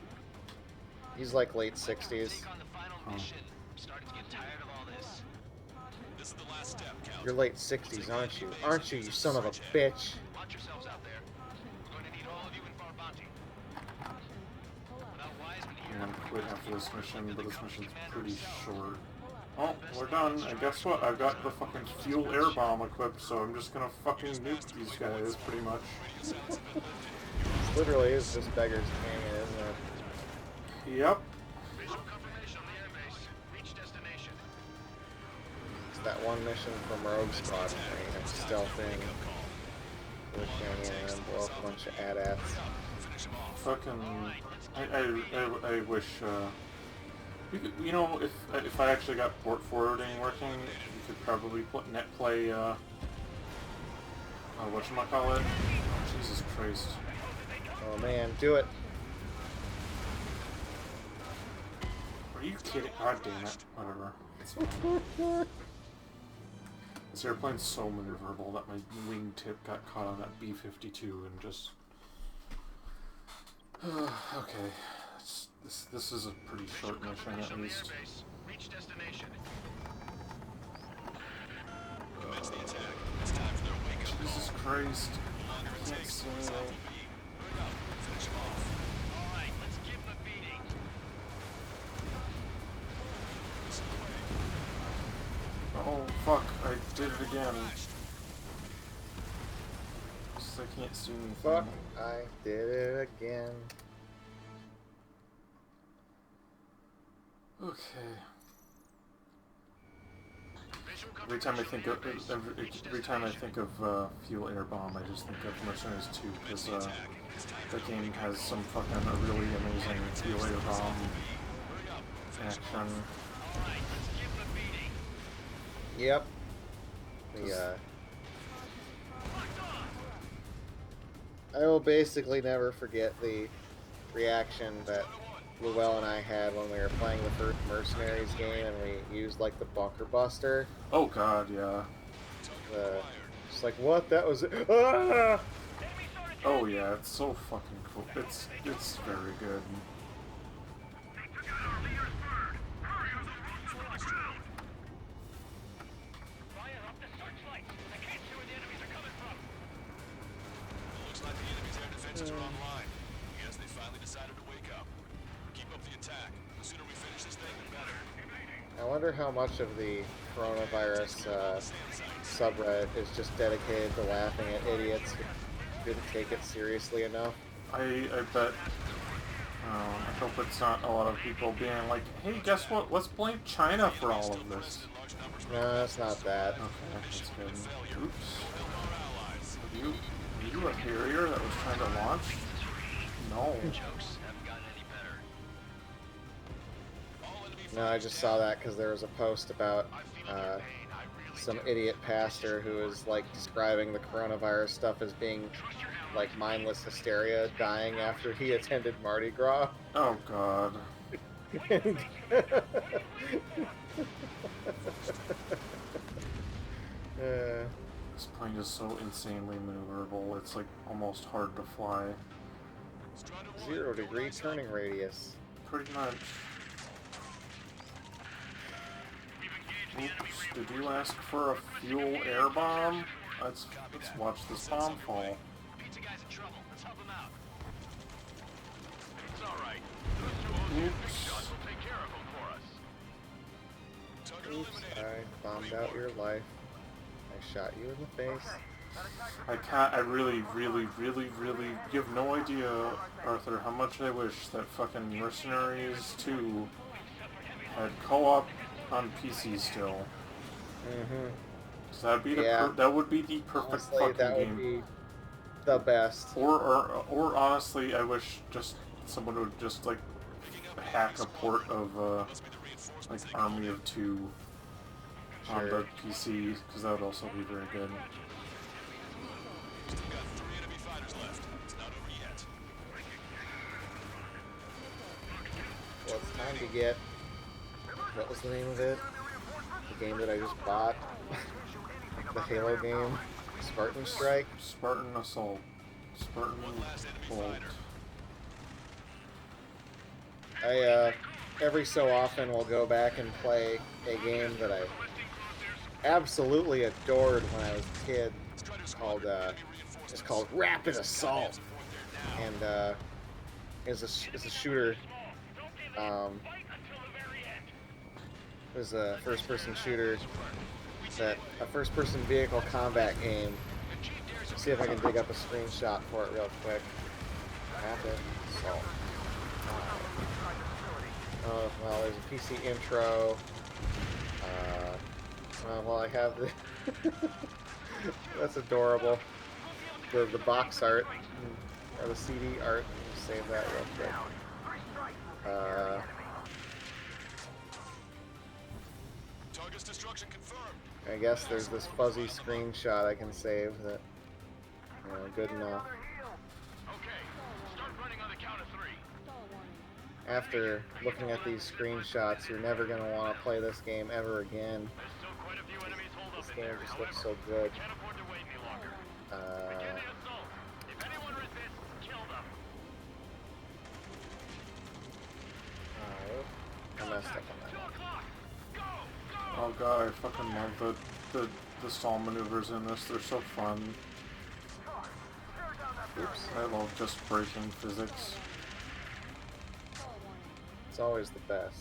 He's like late 60s. Take on the final Oh. mission. I'm starting to get tired of all this. This is the last step, Count. You're late 60s, aren't you? Aren't you, you son of a bitch? Watch yourselves out there. We're going to need all of you in Far Bounty. Without Wiseman I'm here, gonna quit after this mission, but this mission's pretty short. Oh, we're done, and guess what? I've got the fucking fuel air bomb equipped, so I'm just gonna fucking nuke these guys, pretty much. This literally is just Beggar's Canyon, isn't it? Yep. visual confirmation on the airbase. Reach destination. It's that one mission from Rogue Squadron where you have to stealth in the canyon and then blow up a bunch of AT-ATs. Finish him off. Fucking, I wish, you could, you know, if I actually got port forwarding working, you could probably net play, whatchamacallit? Oh, Jesus Christ. Oh man, do it. Are you kidding? God damn it. Whatever. It's fine. This airplane's so maneuverable that my wingtip got caught on that B-52 and just... okay. This is a pretty short mission at least. Airbase. Reach destination. Commence the attack. It's time for their wake-up call. Jesus Christ. The longer it Can't takes, see the worse it. off you'll be. Hurry up. Finish him off. All right, let's give him a beating. This is the way. Oh, fuck. I did it again. Just I can't see anything. Fuck, I did it again. Okay. Visual Every time I think of confirmation. every time I think of fuel air bomb, I just think of Mercenaries 2 because the game has some fucking really amazing fuel air bomb action. All right, let's give him a beating. Yep. The, I will basically never forget the reaction that Llewell and I had when we were playing the first Mercenaries game and we used like the bunker buster. Oh god, yeah. Just like, what? That was it. Ah! Oh yeah, it's so fucking cool. It's very good. Fire up the searchlight. I can't see where the enemies are coming from. Looks like the enemy's air defenses are online. I guess they finally decided to wake up. Keep up the attack. The sooner we finish this thing, the better. I wonder how much of the coronavirus subreddit is just dedicated to laughing at idiots who didn't take it seriously enough. I bet. I hope it's not a lot of people being like, hey, guess what? Let's blame China for all of this. No, it's not that. Okay, that's good. Oops. Are you a Harrier that was trying to launch? No. Jokes haven't gotten any better. No, I just saw that because there was a post about some idiot pastor who was like describing the coronavirus stuff as being like mindless hysteria, dying after he attended Mardi Gras. Oh god. Uh, This plane is so insanely maneuverable, it's like almost hard to fly. Strider 1, 0-degree eyes up. turning radius. Pretty much. Oops, did you ask for a fuel air bomb? Let's watch this bomb fall. Pizza guy's in trouble. Let's help him out. It's all right. Those two OCS big shots will take care of him for us. Target Oops, eliminated. I bombed out your life. I shot you in the face. I can't, I really, you have no idea, Arthur, how much I wish that fucking Mercenaries 2 had co-op on PC still. Mm-hmm. So that'd be Yeah. that would be the perfect Honestly, fucking that would game. be the best. Or honestly, I wish just someone would just like hack a port of Must be the reinforcements like they called Army in. of 2 on Sure. the PC, because that would also be very good. Still got 3 enemy fighters left. It's not over yet. Well, it's time to get... What was the name of it? The game that I just bought? The Halo game? Spartan Strike? Spartan Assault. Spartan One last enemy Bolt. fighter. I, every so often will go back and play a game that I absolutely adored when I was a kid. Strider It's squad, called, enemy it's reinforcements. called Rapid Assault. Support there now. And, it's a shooter. It was a first-person shooter. A first-person vehicle combat game. See if I can dig up a screenshot for it real quick. Rapid Assault. Oh, well, there's a PC intro. Well, I have the... That's adorable. The box art, or the CD art. Let me save that real quick. Target's destruction confirmed. I guess there's this fuzzy screenshot I can save that, good enough. Okay, start running on the count of 3. After looking at these screenshots, you're never going to want to play this game ever again. There's still quite a few enemies holed up This in game there. just looks so However, good. we can't afford to wait any longer. Begin the assault. If anyone resists, kill them. I messed up on that 2 one. o'clock. Go! Go! Oh god, I fucking love the stall maneuvers in this. They're so fun. Oops. I love just breaking physics. It's always the best.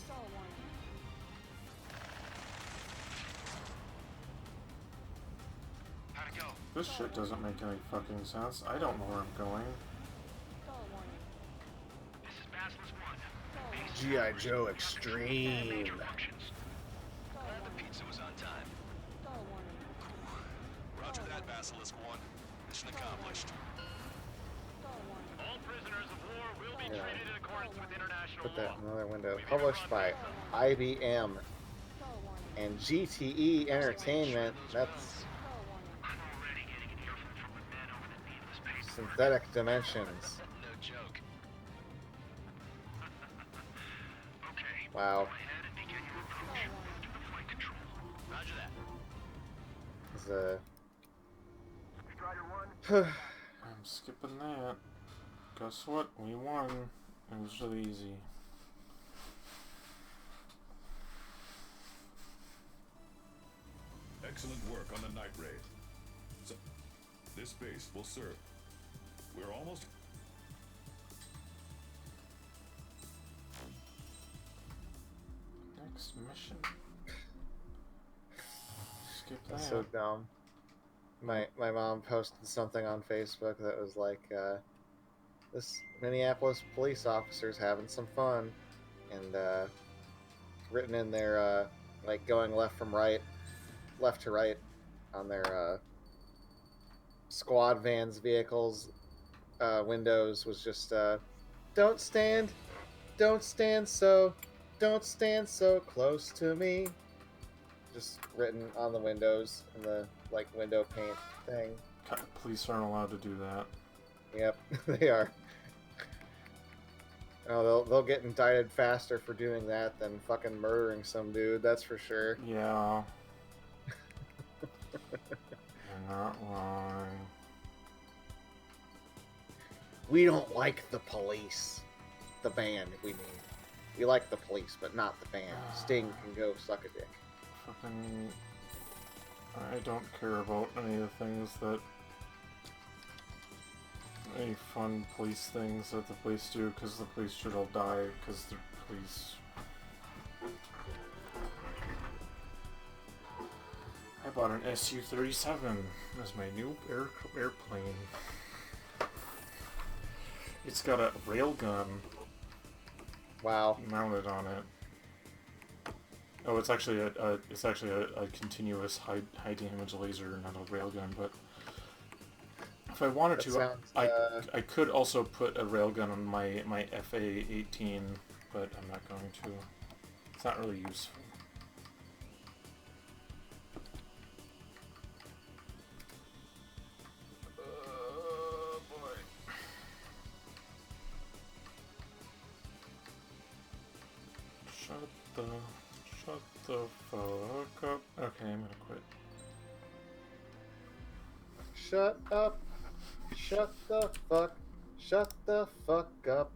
How'd it go? This shit doesn't make any fucking sense. I don't know where I'm going. This is Basilisk 1. G.I. Joe Extreme. Major functions. Glad the pizza was on time. Roger that, Basilisk 1. Mission accomplished. All prisoners of war will be Yeah. treated in accordance with international Put that law. in another window. Published by IBM and GTE Entertainment. That's I'm already getting an earful from the men over the needless paper. Synthetic Dimensions. No joke. Okay. Wow. Go ahead and begin your approach to the flight control. Roger that. It's a... I'm skipping that. Guess what? We won. It was really easy. Excellent work on the night raid. So, this base will serve. We're almost... Next mission. Skip that. That's so dumb. My mom posted something on Facebook that was like, this Minneapolis police officer's having some fun, and written in there, like going left to right on their squad vans, vehicles, windows was just, don't stand so close to me. Just written on the windows in the like window paint thing. Police aren't allowed to do that. Yep, they are. Oh, they'll get indicted faster for doing that than fucking murdering some dude. That's for sure. Yeah. You're not wrong. We don't like the police. The band, we mean. We like the police, but not the band. Sting can go suck a dick. Fucking... I don't care about any of the things that... Any fun police things that the police do, because the police should all die, because they're police. I bought an Su-37 as my new airplane. It's got a railgun Wow. mounted on it. Oh, it's actually a continuous high damage laser, not a railgun. But if I wanted to, sounds, I could also put a railgun on my FA-18, but I'm not going to. It's not really useful. Shut the fuck up. Okay, I'm gonna quit. Shut up. Shut the fuck up.